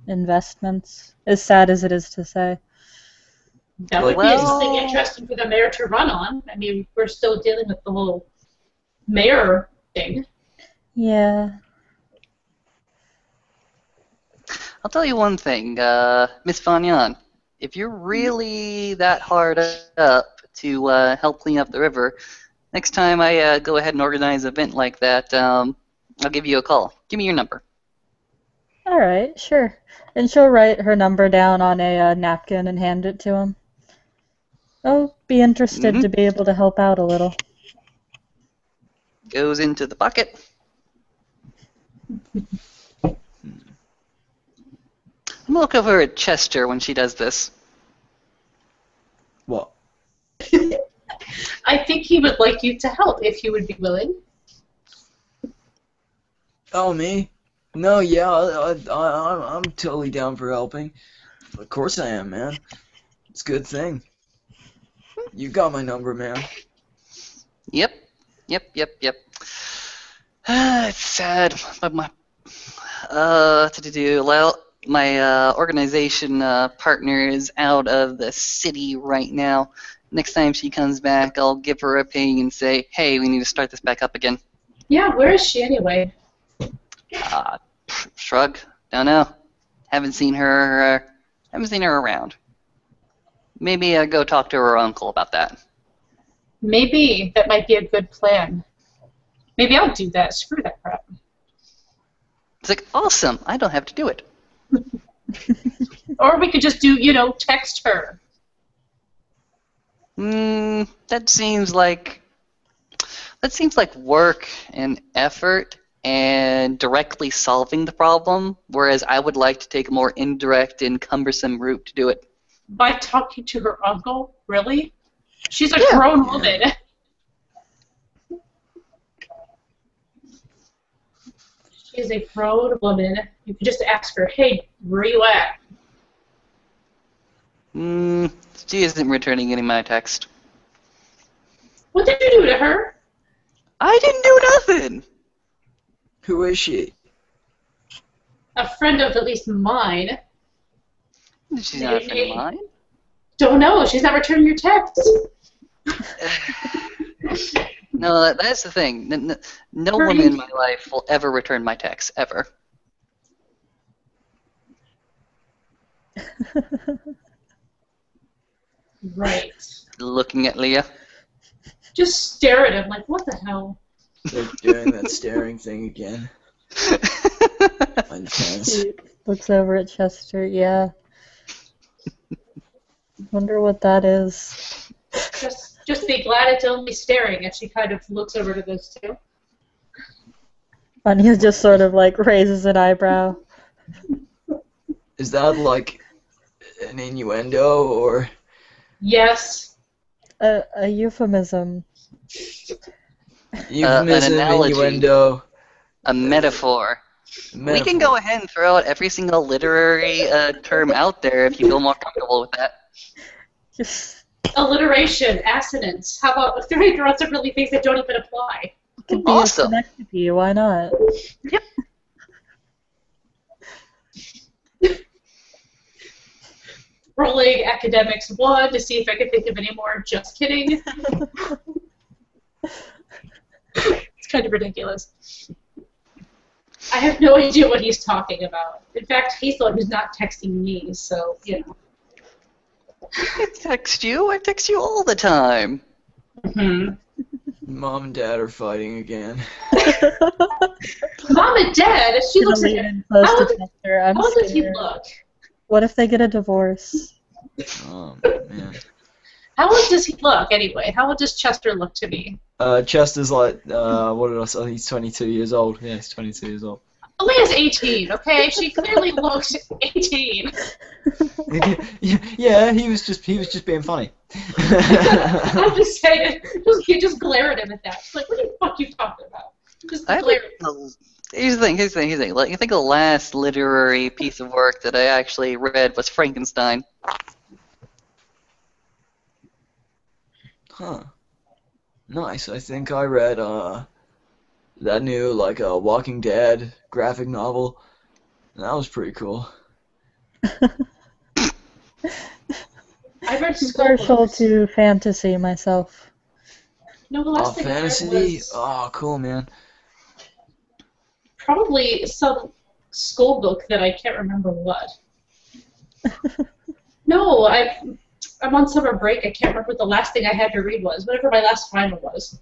investments, as sad as it is to say. That would be Well- something interesting for the mayor to run on. I mean, we're still dealing with the whole mayor thing. Yeah. I'll tell you one thing, Miss Fagnan. If you're really that hard up to help clean up the river, next time I go ahead and organize an event like that, I'll give you a call. Give me your number. All right, sure. And she'll write her number down on a napkin and hand it to him. I'll be interested to be able to help out a little. Goes into the bucket. I'm gonna look over at Chester when she does this. What? I think he would like you to help if you would be willing. Oh, me? No, yeah, I'm totally down for helping. Of course I am, man. It's a good thing. You got my number, man. Yep. It's sad, but my organization partner is out of the city right now. Next time she comes back, I'll give her a ping and say, hey, we need to start this back up again. Yeah, where is she anyway? Shrug. Don't know. Haven't seen her around. Maybe go talk to her uncle about that. Maybe that might be a good plan. Maybe I'll do that. Screw that crap. It's like, awesome. I don't have to do it. Or we could just do, text her. That seems like work and effort and directly solving the problem, whereas I would like to take a more indirect and cumbersome route to do it. By talking to her uncle? Really? She's a grown woman. She's a grown woman. You could just ask her, hey, where you at? She isn't returning any of my text. What did you do to her? I didn't do nothing. Who is she? A friend of at least mine. She's not a friend of mine. Don't know. She's not returning your texts. No, that's the thing. No woman in my life will ever return my text, ever. Right. Looking at Leah. Just stare at him like, what the hell? They're doing that staring thing again. Intense. He looks over at Chester, yeah. Wonder what that is. Just be glad it's only staring, and she kind of looks over to those two. Anya just sort of like raises an eyebrow. Is that like an innuendo or? Yes. A euphemism. Euphemism, an analogy. innuendo. A metaphor. We can go ahead and throw out every single literary term out there if you feel more comfortable with that. Just Alliteration, assonance. How about throwing lots of really things that don't even apply? could be Awesome. a synecdoche, why not? Yep. Rolling academics 1 to see if I can think of any more. Just kidding. It's kind of ridiculous. I have no idea what he's talking about. In fact, he's the one who's not texting me, so, I text you all the time. Mm-hmm. Mom and Dad are fighting again. Mom and Dad, she looks like Lean in close how to Chester. I'm how does he scared. look? What if they get a divorce? Oh man. How old does he look, anyway? How old does Chester look to me? Chester's like, what did I say? He's 22 years old. Yeah, he's 22 years old. Leah's 18, okay? She clearly looks 18. Yeah, he was just being funny. I'm just saying, just glare at him at that. It's like, what the fuck are you talking about? Just glare at him. Here's the thing. Like, I think the last literary piece of work that I actually read was Frankenstein. Huh. Nice. I think I read that new Walking Dead graphic novel. That was pretty cool. I read Partial books. to fantasy myself. No, the last thing fantasy? I read was Oh, cool, man. probably some school book that I can't remember what. No, I'm on summer break. I can't remember what the last thing I had to read was. Whatever my last final was.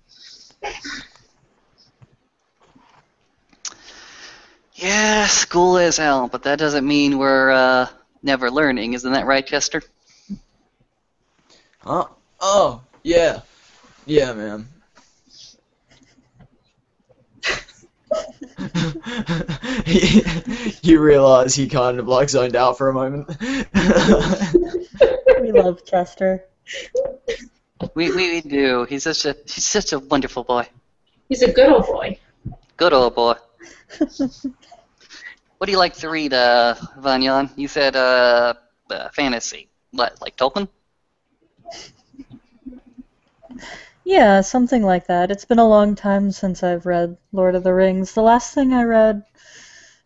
Yeah, school is hell, but that doesn't mean we're never learning. Isn't that right, Chester? Huh? Oh, yeah. Yeah, man. You realize he kind of zoned out for a moment. We love Chester. We do. He's such a wonderful boy. He's a good old boy. Good old boy. What do you like to read, Vanyan? You said fantasy. What, like Tolkien? Yeah, something like that. It's been a long time since I've read Lord of the Rings. The last thing I read,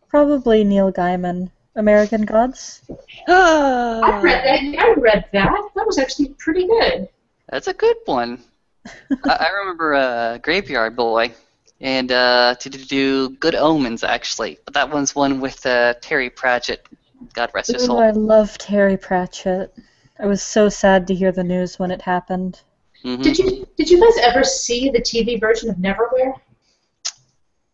probably Neil Gaiman, American Gods. I read that. I read that. That was actually pretty good. That's a good one. I remember Graveyard Boy and to do Good Omens, actually. But that one's one with Terry Pratchett. God rest his Ooh, soul. I love Terry Pratchett. I was so sad to hear the news when it happened. Mm-hmm. Did you guys ever see the TV version of Neverwhere?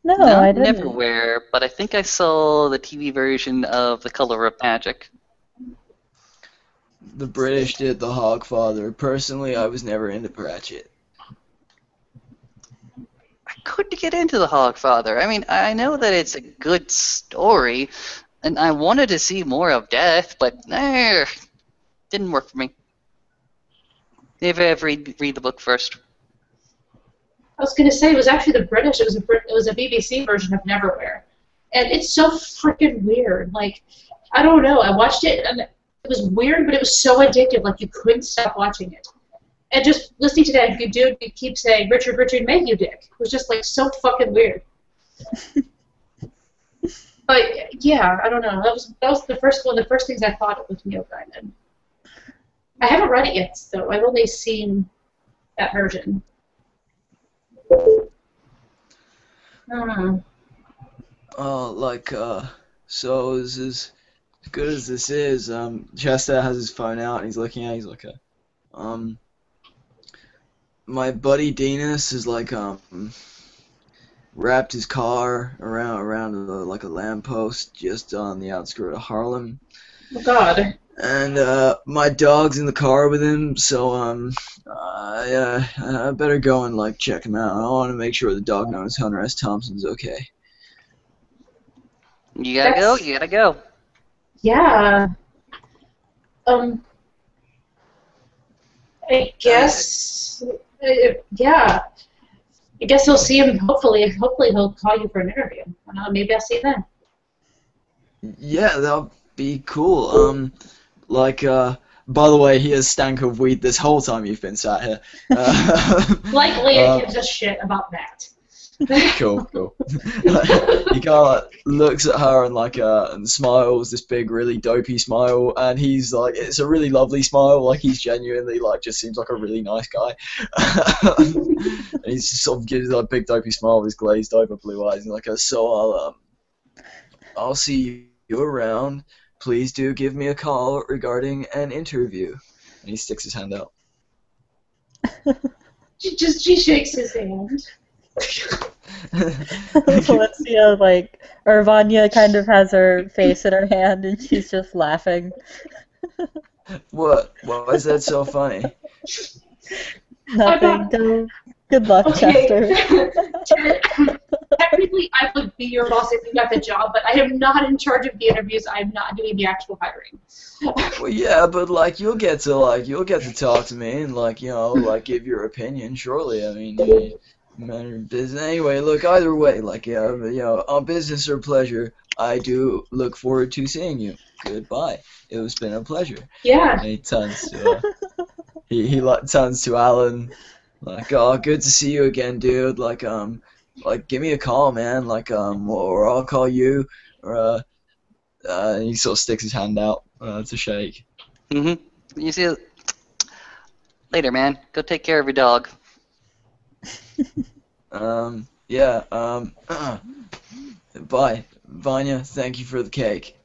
No, No, I didn't. Neverwhere, but I think I saw the TV version of The Color of Magic. The British did The Hogfather. Personally, I was never into Pratchett. I couldn't get into The Hogfather. I mean, I know that it's a good story, and I wanted to see more of Death, but didn't work for me. Maybe I've read the book first. I was gonna say it was actually the British. It was a BBC version of Neverwhere, and it's so freaking weird. Like, I don't know. I watched it and it was weird, but it was so addictive. Like, you couldn't stop watching it. And just listening to that dude keep saying Richard, make you dick. It was just like so fucking weird. But yeah, I don't know. That was the first one. The first things I thought of with Neil Gaiman. I haven't read it yet, though. I've only seen that version. So as good as this is, Chester has his phone out and he's looking at it, he's like, my buddy Dinas is like, wrapped his car around like a lamppost just on the outskirts of Harlem. Oh, God. And my dog's in the car with him, so I better go and like check him out. I want to make sure the dog knows Hunter S. Thompson's okay. You gotta go. You gotta go. Yeah. I guess. Yeah. I guess he'll see him. Hopefully he'll call you for an interview. Maybe I'll see you then. Yeah, that'll be cool. By the way, he has stank of weed this whole time you've been sat here. Like Leah gives a shit about that. Cool. He kind of looks at her and smiles, this big, really dopey smile, and he's like, it's a really lovely smile, like he's genuinely just seems like a really nice guy. And he sort of gives a big dopey smile with his glazed over blue eyes, and so I'll see you around. Please do give me a call regarding an interview. And he sticks his hand out. She shakes his hand. Valencia, or Vanya kind of has her face in her hand and she's just laughing. What? Why is that so funny? Nothing. Good luck, Okay. Chester. Technically, I would be your boss if you got the job, but I am not in charge of the interviews. I am not doing the actual hiring. Well, yeah, but you'll get to talk to me and give your opinion. Surely, I mean, matter of business. Anyway, look, either way, on business or pleasure, I do look forward to seeing you. Goodbye. It's been a pleasure. Yeah. And he turns to he turns to Alan. Oh, good to see you again, dude. Give me a call, man. Or I'll call you. Or and he sort of sticks his hand out to shake. Mm-hmm. You see it later, man. Go take care of your dog. Bye, Vanya. Thank you for the cake.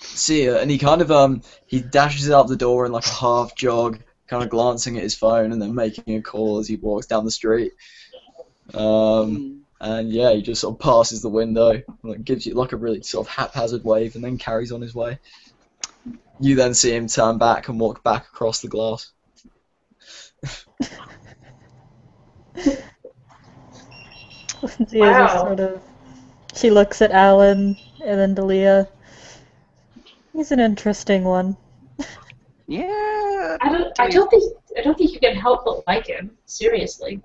See ya. And he kind of he dashes out the door in a half jog, kind of glancing at his phone and then making a call as he walks down the street. And yeah, he just sort of passes the window, gives you a really sort of haphazard wave, and then carries on his way. You then see him turn back and walk back across the glass. Wow. She looks at Alan and then to Leah. He's an interesting one. Yeah. I don't think I don't think you can help but like him. Seriously.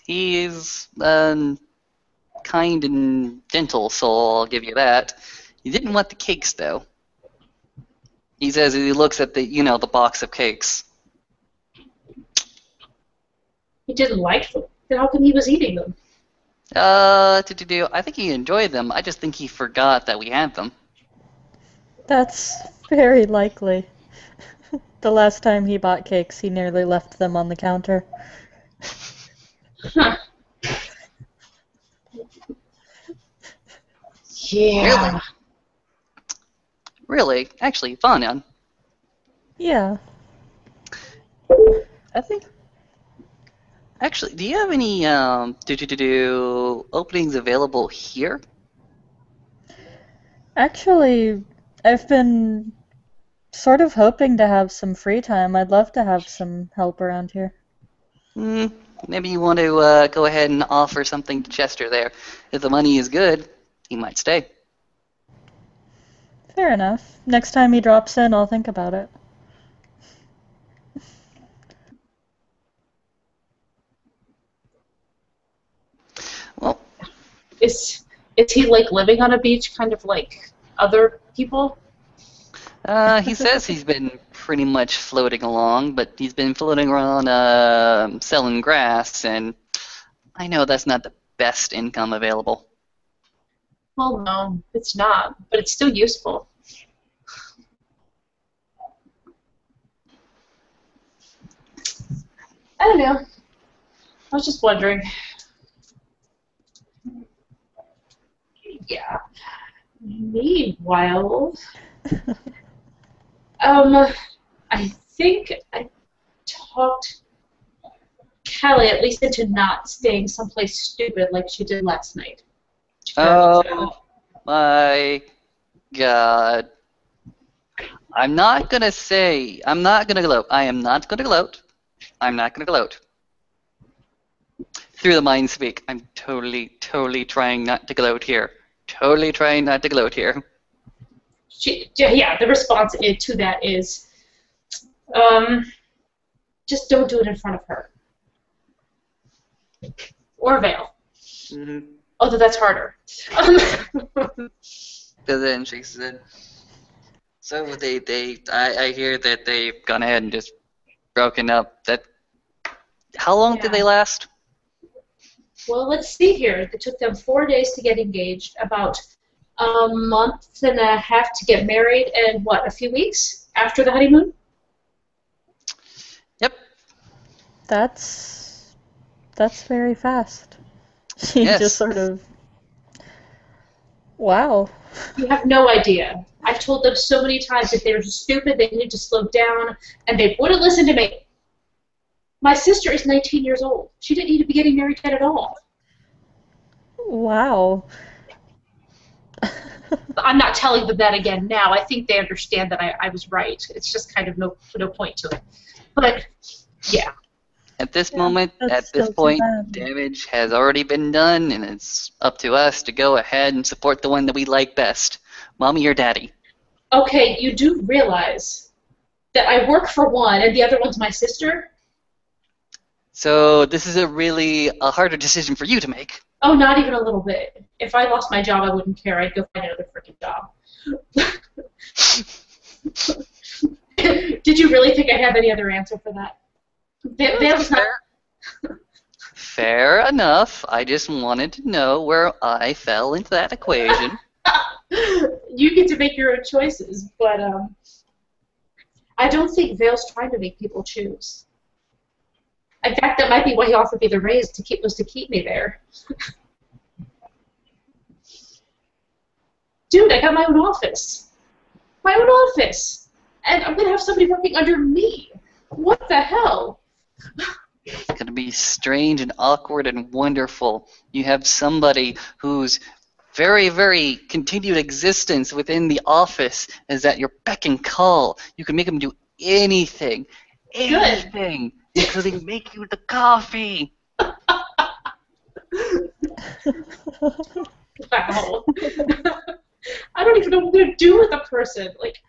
He's kind and gentle soul, I'll give you that. He didn't want the cakes, though. He says he looks at the box of cakes. He didn't like them. Then how come he was eating them? I think he enjoyed them. I just think he forgot that we had them. That's very likely. The last time he bought cakes, he nearly left them on the counter. Huh. Yeah. Really? Actually, fun. Yeah. I think. Actually, do you have any openings available here? Actually, I've been sort of hoping to have some free time. I'd love to have some help around here. Maybe you want to go ahead and offer something to Chester there. If the money is good, he might stay. Fair enough. Next time he drops in, I'll think about it. Well, Is he like living on a beach, kind of like other people? he says he's been pretty much floating along, but he's been floating around selling grass, and I know that's not the best income available. Well, no, it's not, but it's still useful. I don't know. I was just wondering. Yeah. Meanwhile, I think I talked Callie at least into not staying someplace stupid like she did last night. Oh my God. I'm not gonna gloat. I am not gonna gloat. I'm not gonna gloat. Through the mind speak, I'm totally trying not to gloat here. Totally trying not to gloat here. Yeah, the response to that is, just don't do it in front of her. Or Vale. Mm-hmm. Although that's harder. But then she said, so I hear that they've gone ahead and just broken up. How long did they last? Well, let's see here. It took them 4 days to get engaged, about a month and a half to get married, and what, a few weeks after the honeymoon? Yep. That's very fast. She just sort of... Wow. You have no idea. I've told them so many times that they're stupid, they need to slow down, and they wouldn't listen to me. My sister is 19 years old. She didn't need to be getting married yet at all. Wow. I'm not telling them that again now. I think they understand that I was right. It's just kind of no point to it. But, yeah. At this point, damage has already been done, and it's up to us to go ahead and support the one that we like best, Mommy or Daddy. Okay, you do realize that I work for one, and the other one's my sister? So this is a harder decision for you to make. Oh, not even a little bit. If I lost my job, I wouldn't care. I'd go find another freaking job. Did you really think I have any other answer for that? That was not... Fair enough. I just wanted to know where I fell into that equation. You get to make your own choices, but I don't think Vale's trying to make people choose. In fact, that might be why he offered me the raise to keep me there. Dude, I got my own office. My own office. And I'm going to have somebody working under me. What the hell? It's going to be strange and awkward and wonderful. You have somebody whose very, very continued existence within the office is at your beck and call. You can make them do anything. Anything. Good. Including make you the coffee. Wow. I don't even know what I'm going to do with a person. Like,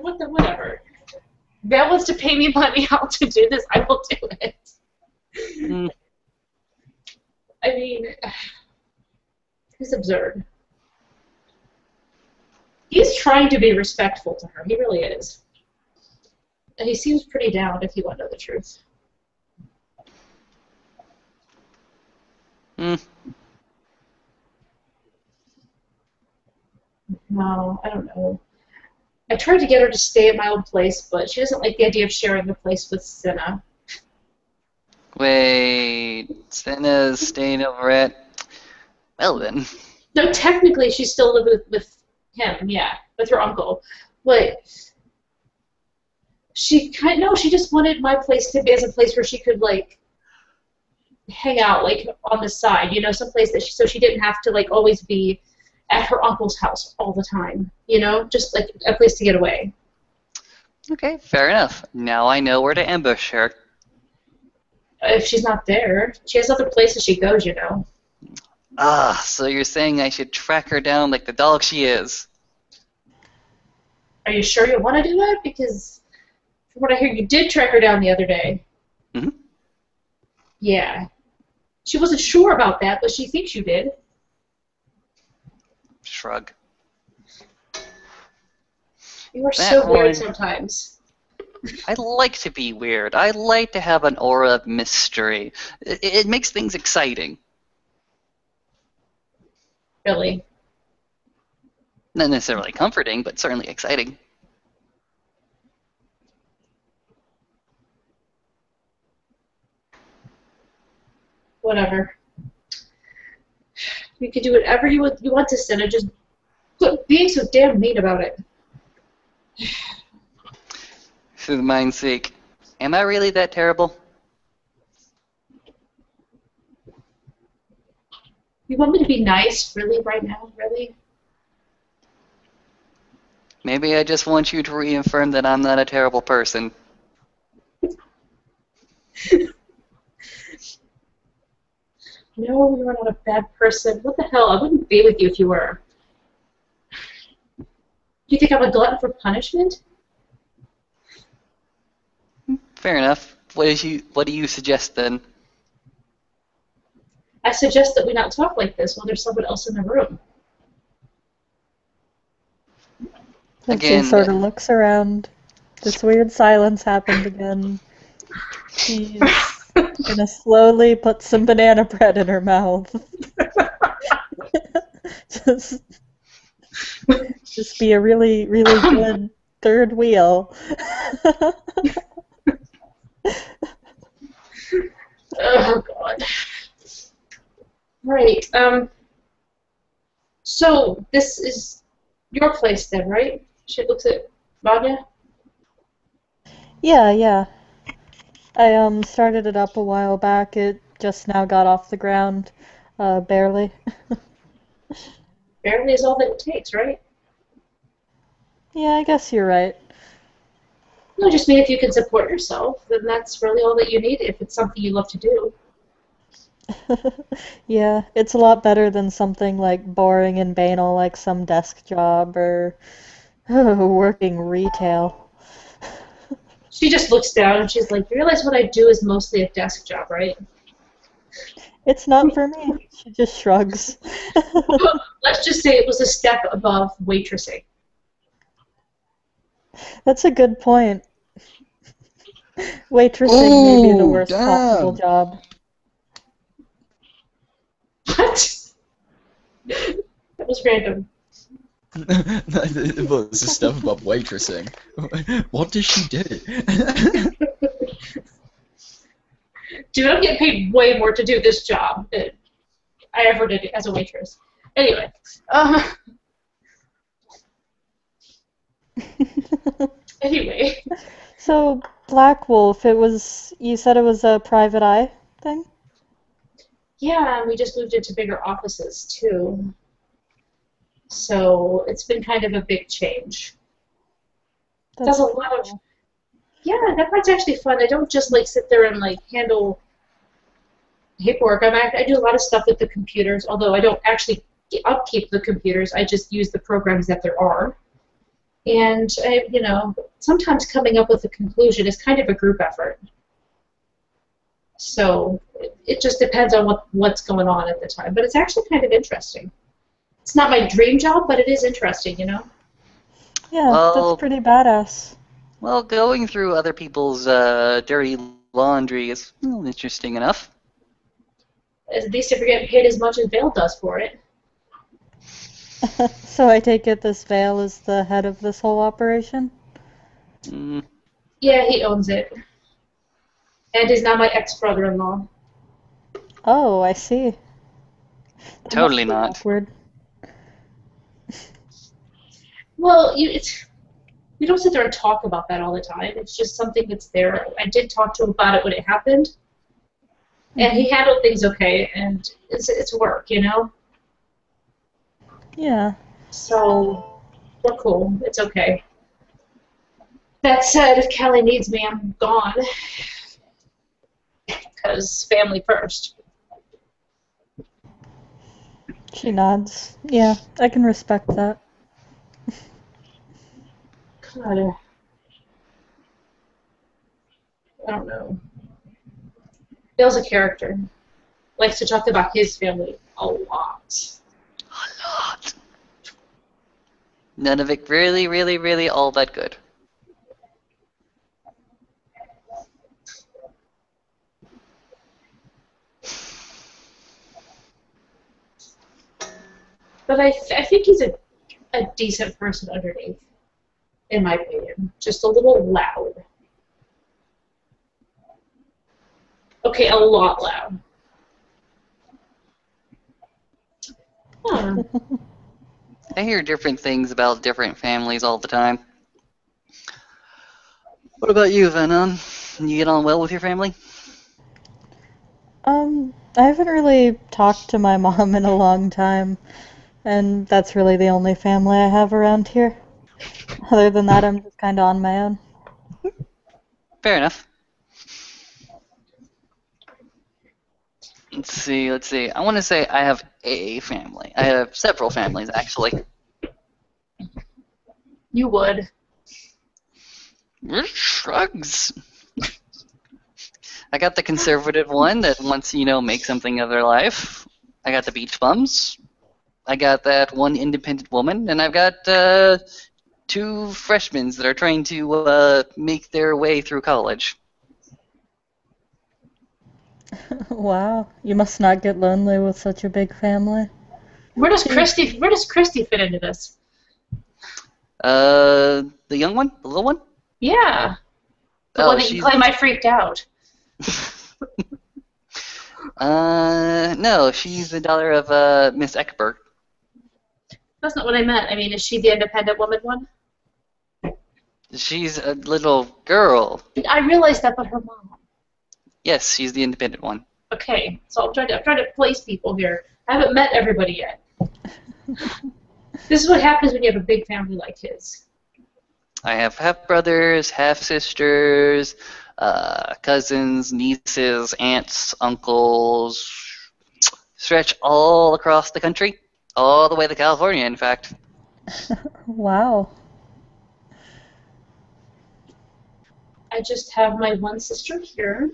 whatever. Val wants to pay me money out to do this, I will do it. Mm. I mean, it's absurd. He's trying to be respectful to her. He really is. And he seems pretty down, if you want to know the truth. Mm. No, I don't know. I tried to get her to stay at my old place, but she doesn't like the idea of sharing the place with Senna. Wait, Senna's staying over at... Well then. No, technically she still lived with him, yeah, with her uncle. But she just wanted my place to be as a place where she could like hang out like on the side, you know, someplace that so she didn't have to like always be at her uncle's house all the time, you know, just like a place to get away. Okay, fair enough. Now I know where to ambush her. If she's not there, she has other places she goes, you know. Ah, so you're saying I should track her down like the dog she is? Are you sure you want to do that? Because from what I hear, you did track her down the other day. Mm-hmm. Yeah. She wasn't sure about that, but she thinks you did. Shrug. You are That so weird one- sometimes. I like to be weird. I like to have an aura of mystery. It makes things exciting. Really. Not necessarily comforting, but certainly exciting. Whatever. You can do whatever you want to Senna. Just quit being so damn mean about it. For the mind's sake, am I really that terrible? You want me to be nice, really, right now? Really? Maybe I just want you to reaffirm that I'm not a terrible person. No, you're not a bad person. What the hell? I wouldn't be with you if you were. Do you think I'm a glutton for punishment? Fair enough. What do you suggest then? I suggest that we not talk like this while there's someone else in the room. Again, She sort of looks around. This weird silence happened again. She's gonna slowly put some banana bread in her mouth. just be a really, really good third wheel. Oh, God. Right. So, this is your place then, right? She looks at Vanya? Yeah. I started it up a while back. It just now got off the ground, barely. Barely is all that it takes, right? Yeah, I guess you're right. No, just mean if you can support yourself, then that's really all that you need if it's something you love to do. Yeah, it's a lot better than something like boring and banal like some desk job or working retail. She just looks down and she's like, you realize what I do is mostly a desk job, right? It's not for me. She just shrugs. Let's just say it was a step above waitressing. That's a good point. Waitressing may be the worst possible damn. job. What? That was random. Well, it's a step above waitressing. What does she do? Dude, I'm getting paid way more to do this job than I ever did as a waitress. Anyway, anyway. So, Black Wolf, you said it was a private eye thing? Yeah, and we just moved into bigger offices too. So it's been kind of a big change. That's Does a lot of yeah, that part's actually fun. I don't just like sit there and like handle paperwork. I do a lot of stuff with the computers, although I don't actually upkeep the computers. I just use the programs that there are. And, sometimes coming up with a conclusion is kind of a group effort. So it just depends on what's going on at the time. But it's actually kind of interesting. It's not my dream job, but it is interesting, Yeah, that's Well, pretty badass. well, going through other people's dirty laundry is interesting enough. At least if you're getting paid as much as Vale does for it. So I take it this Vale is the head of this whole operation? Mm, Yeah, he owns it. And he's now my ex-brother-in-law. Oh, I see. That must totally be not. awkward. Well, we don't sit there and talk about that all the time. It's just something that's there. I did talk to him about it when it happened, and he handled things okay, and it's work, Yeah. So we're cool. It's okay. That said, if Kelly needs me, I'm gone. Because family first. She nods. Yeah, I can respect that. God, I don't know. Bill's a character. Likes to talk about his family a lot. A lot. None of it really, really, really all that good. But I think he's a decent person underneath, in my opinion. Just a little loud. Okay, a lot loud. Huh. I hear different things about different families all the time. What about you, Venom? You get on well with your family? I haven't really talked to my mom in a long time, and that's really the only family I have around here. Other than that, I'm just kind of on my own. Fair enough. Let's see. I want to say I have a family. I have several families, actually. You would. Shrugs. I got the conservative one that wants, make something of their life. I got the beach bums. I got that one independent woman, and I've got two freshmen that are trying to make their way through college. Wow, you must not get lonely with such a big family. Where does Christy fit into this? The young one? The little one? Yeah. The Oh, one that you claim I freaked out. No, she's the daughter of Miss Eckberg. That's not what I meant. I mean, is she the independent woman one? She's a little girl. I realized that, but her mom. Yes, she's the independent one. Okay, so I'm trying to place people here. I haven't met everybody yet. This is what happens when you have a big family like his. I have half brothers, half sisters, cousins, nieces, aunts, uncles. Stretch all across the country, all the way to California, in fact. Wow. I just have my one sister here.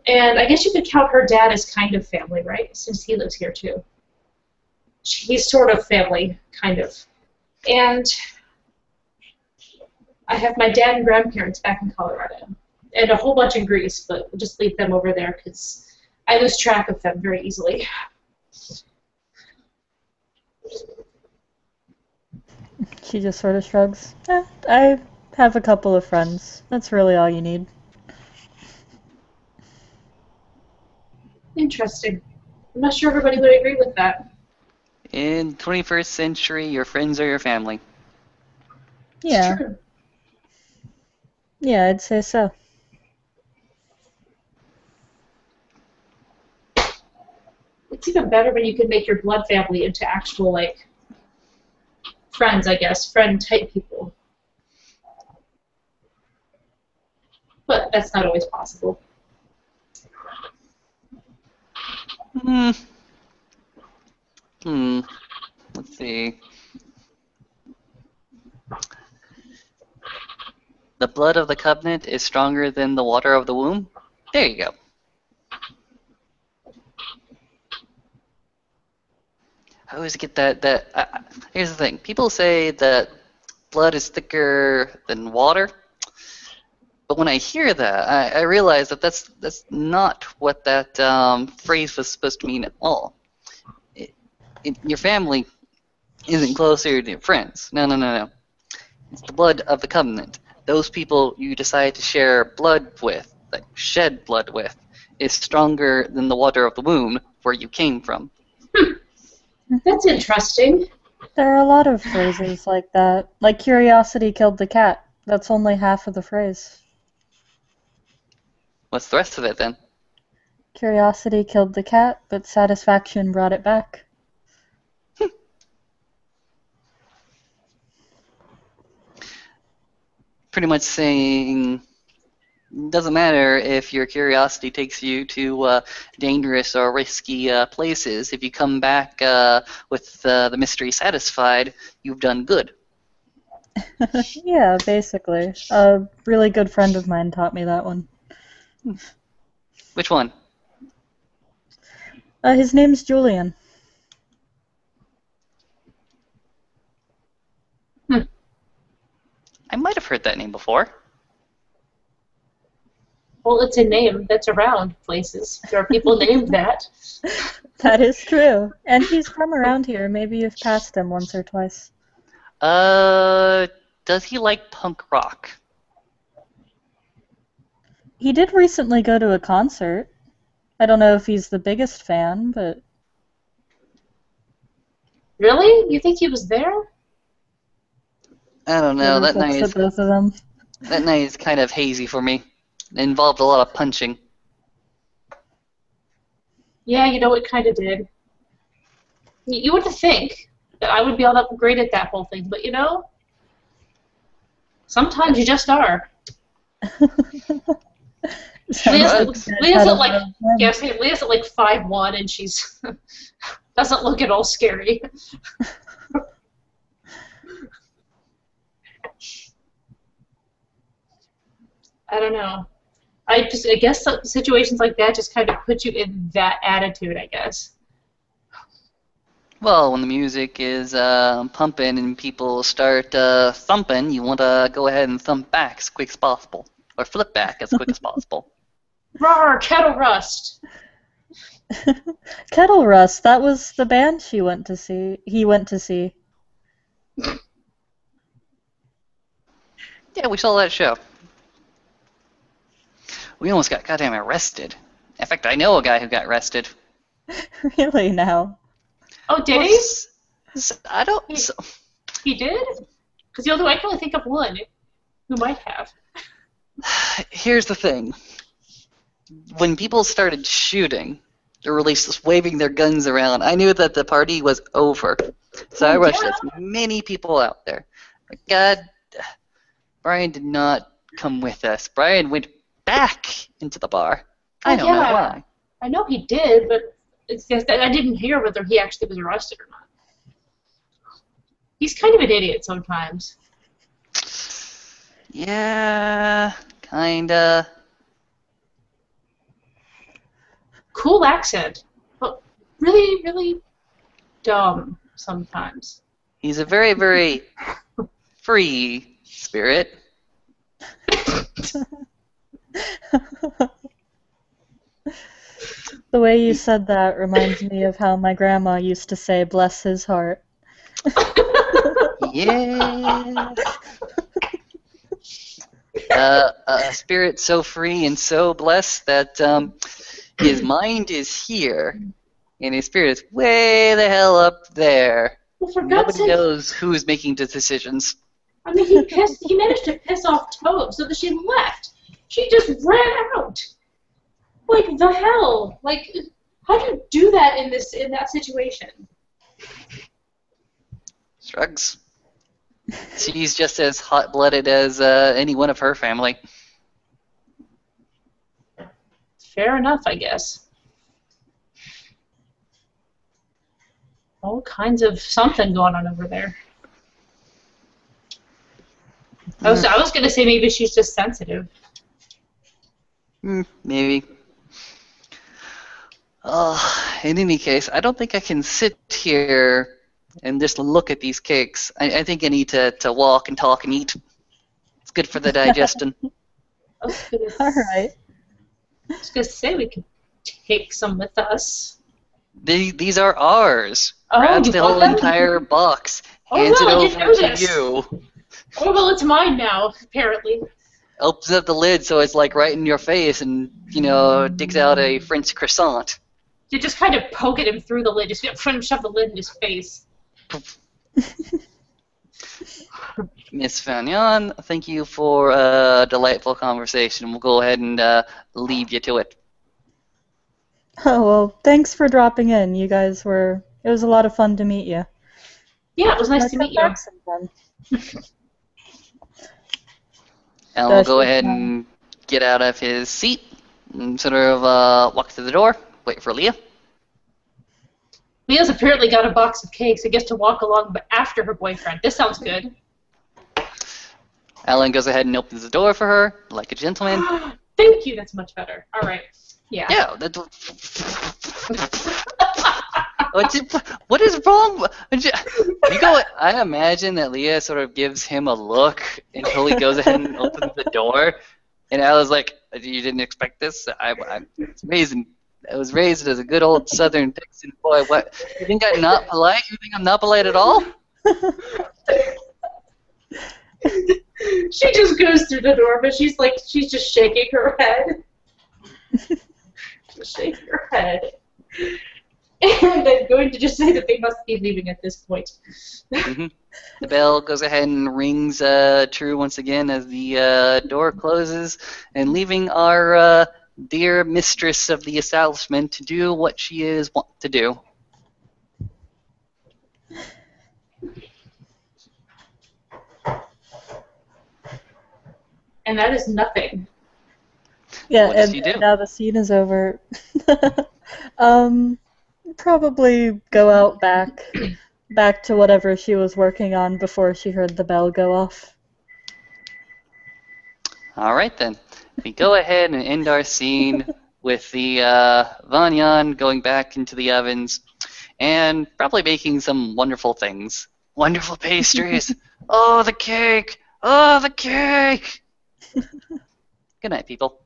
And I guess you could count her dad as kind of family, right? Since he lives here too. He's sort of family, kind of. And I have my dad and grandparents back in Colorado. And a whole bunch in Greece, but we'll just leave them over there because I lose track of them very easily. She just sort of shrugs. I have a couple of friends. That's really all you need. Interesting. I'm not sure everybody would agree with that. In 21st century, your friends are your family. Yeah. It's true. Yeah, I'd say so. It's even better when you can make your blood family into actual, like, friends, I guess, friend-type people. But that's not always possible. Let's see. The blood of the covenant is stronger than the water of the womb. There you go. I always get that. Here's the thing. People say that blood is thicker than water. But when I hear that, I realize that that's not what that phrase was supposed to mean at all. Your family isn't closer to your friends. No, no, no, no. It's the blood of the covenant. Those people you decide to share blood with, like shed blood with, is stronger than the water of the womb where you came from. That's interesting. There are a lot of phrases like that. Like curiosity killed the cat. That's only half of the phrase. What's the rest of it then? Curiosity killed the cat, but satisfaction brought it back. Pretty much saying, doesn't matter if your curiosity takes you to dangerous or risky places. If you come back with the mystery satisfied, you've done good. Yeah, basically. A really good friend of mine taught me that one. Which one? His name's Julian. I might have heard that name before. Well, it's a name that's around places. There are people named that. That is true. And he's from around here. Maybe you've passed him once or twice. Does he like punk rock? He did recently go to a concert. I don't know if he's the biggest fan, but... Really? You think he was there? I don't know. Both of them. That night is kind of hazy for me. It involved a lot of punching. Yeah, you know, it kind of did. You would think that I would be all that great at that whole thing, but you know, sometimes you just are. Leah's at like, Leah's at like 5'1", and she's doesn't look at all scary. I don't know. I guess situations like that just kind of put you in that attitude, I guess. Well, when the music is pumping and people start thumping, you want to go ahead and thump back as quick as possible, or flip back as quick as possible. Roar, Kettle Rust. Kettle Rust, that was the band he went to see. Yeah, we saw that show. We almost got goddamn arrested. In fact, I know a guy who got arrested. Really now? Oh, did he? I don't... He did? Because I can only think of one who might have. Here's the thing. When people started shooting, or at least just waving their guns around, I knew that the party was over. So I rushed as many people out there. But God, Brian did not come with us. Brian went back into the bar. I don't know why. I know he did, but it's just that I didn't hear whether he actually was arrested or not. He's kind of an idiot sometimes. Yeah, kinda. Cool accent, but really, really dumb sometimes. He's a very, very free spirit. The way you said that reminds me of how my grandma used to say, "Bless his heart." Yeah. A spirit so free and so blessed that his mind is here, and his spirit is way the hell up there. Well, for God's Nobody sake, knows who's making the decisions. I mean, he managed to piss off Tove so that she left. She just ran out. Like the hell? Like, how do you do that in that situation? Shrugs. She's just as hot-blooded as any one of her family. Fair enough, I guess. All kinds of something going on over there. I was gonna say maybe she's just sensitive. Maybe. In any case, I don't think I can sit here and just look at these cakes. I think I need to walk and talk and eat. It's good for the digestion. I was gonna, All right. I was gonna say we could take some with us. These are ours. Oh, Grabs you the bought whole them? entire box, Oh, hands well, I it didn't over know to this. you, Oh well, it's mine now. Apparently. opens up the lid so it's like right in your face, and digs out a French croissant. You just kind of poke at him through the lid. Just shove the lid in his face. Miss Fagnon, thank you for a delightful conversation. We'll go ahead and leave you to it. Oh, well, thanks for dropping in. You guys were... It was a lot of fun to meet you. Yeah, it was nice Let's to come meet you. back sometime. Alan will go Does she- ahead and get out of his seat and sort of walk to the door, wait for Leah. Leah's apparently got a box of cakes and gets to walk along after her boyfriend. This sounds good. Alan goes ahead and opens the door for her, like a gentleman. Thank you, that's much better. Alright. Yeah. Yeah, what is wrong? I imagine that Leah sort of gives him a look until he goes ahead and opens the door, and Alan's like, "You didn't expect this? I was raised as a good old Southern Texan boy. What? You think I'm not polite? You think I'm not polite at all?" She just goes through the door, but she's just shaking her head. Just shaking her head. And I'm going to just say that they must be leaving at this point. Mm-hmm. The bell goes ahead and rings true once again as the door closes, and leaving our dear mistress of the establishment to do what she is wont to do. And that is nothing. Yeah, What does and he do? now the scene is over. Probably go out back to whatever she was working on before she heard the bell go off. All right, then. We go ahead and end our scene with the Vanyan going back into the ovens and probably making some wonderful things. Wonderful pastries. Oh, the cake. Oh, the cake. Good night, people.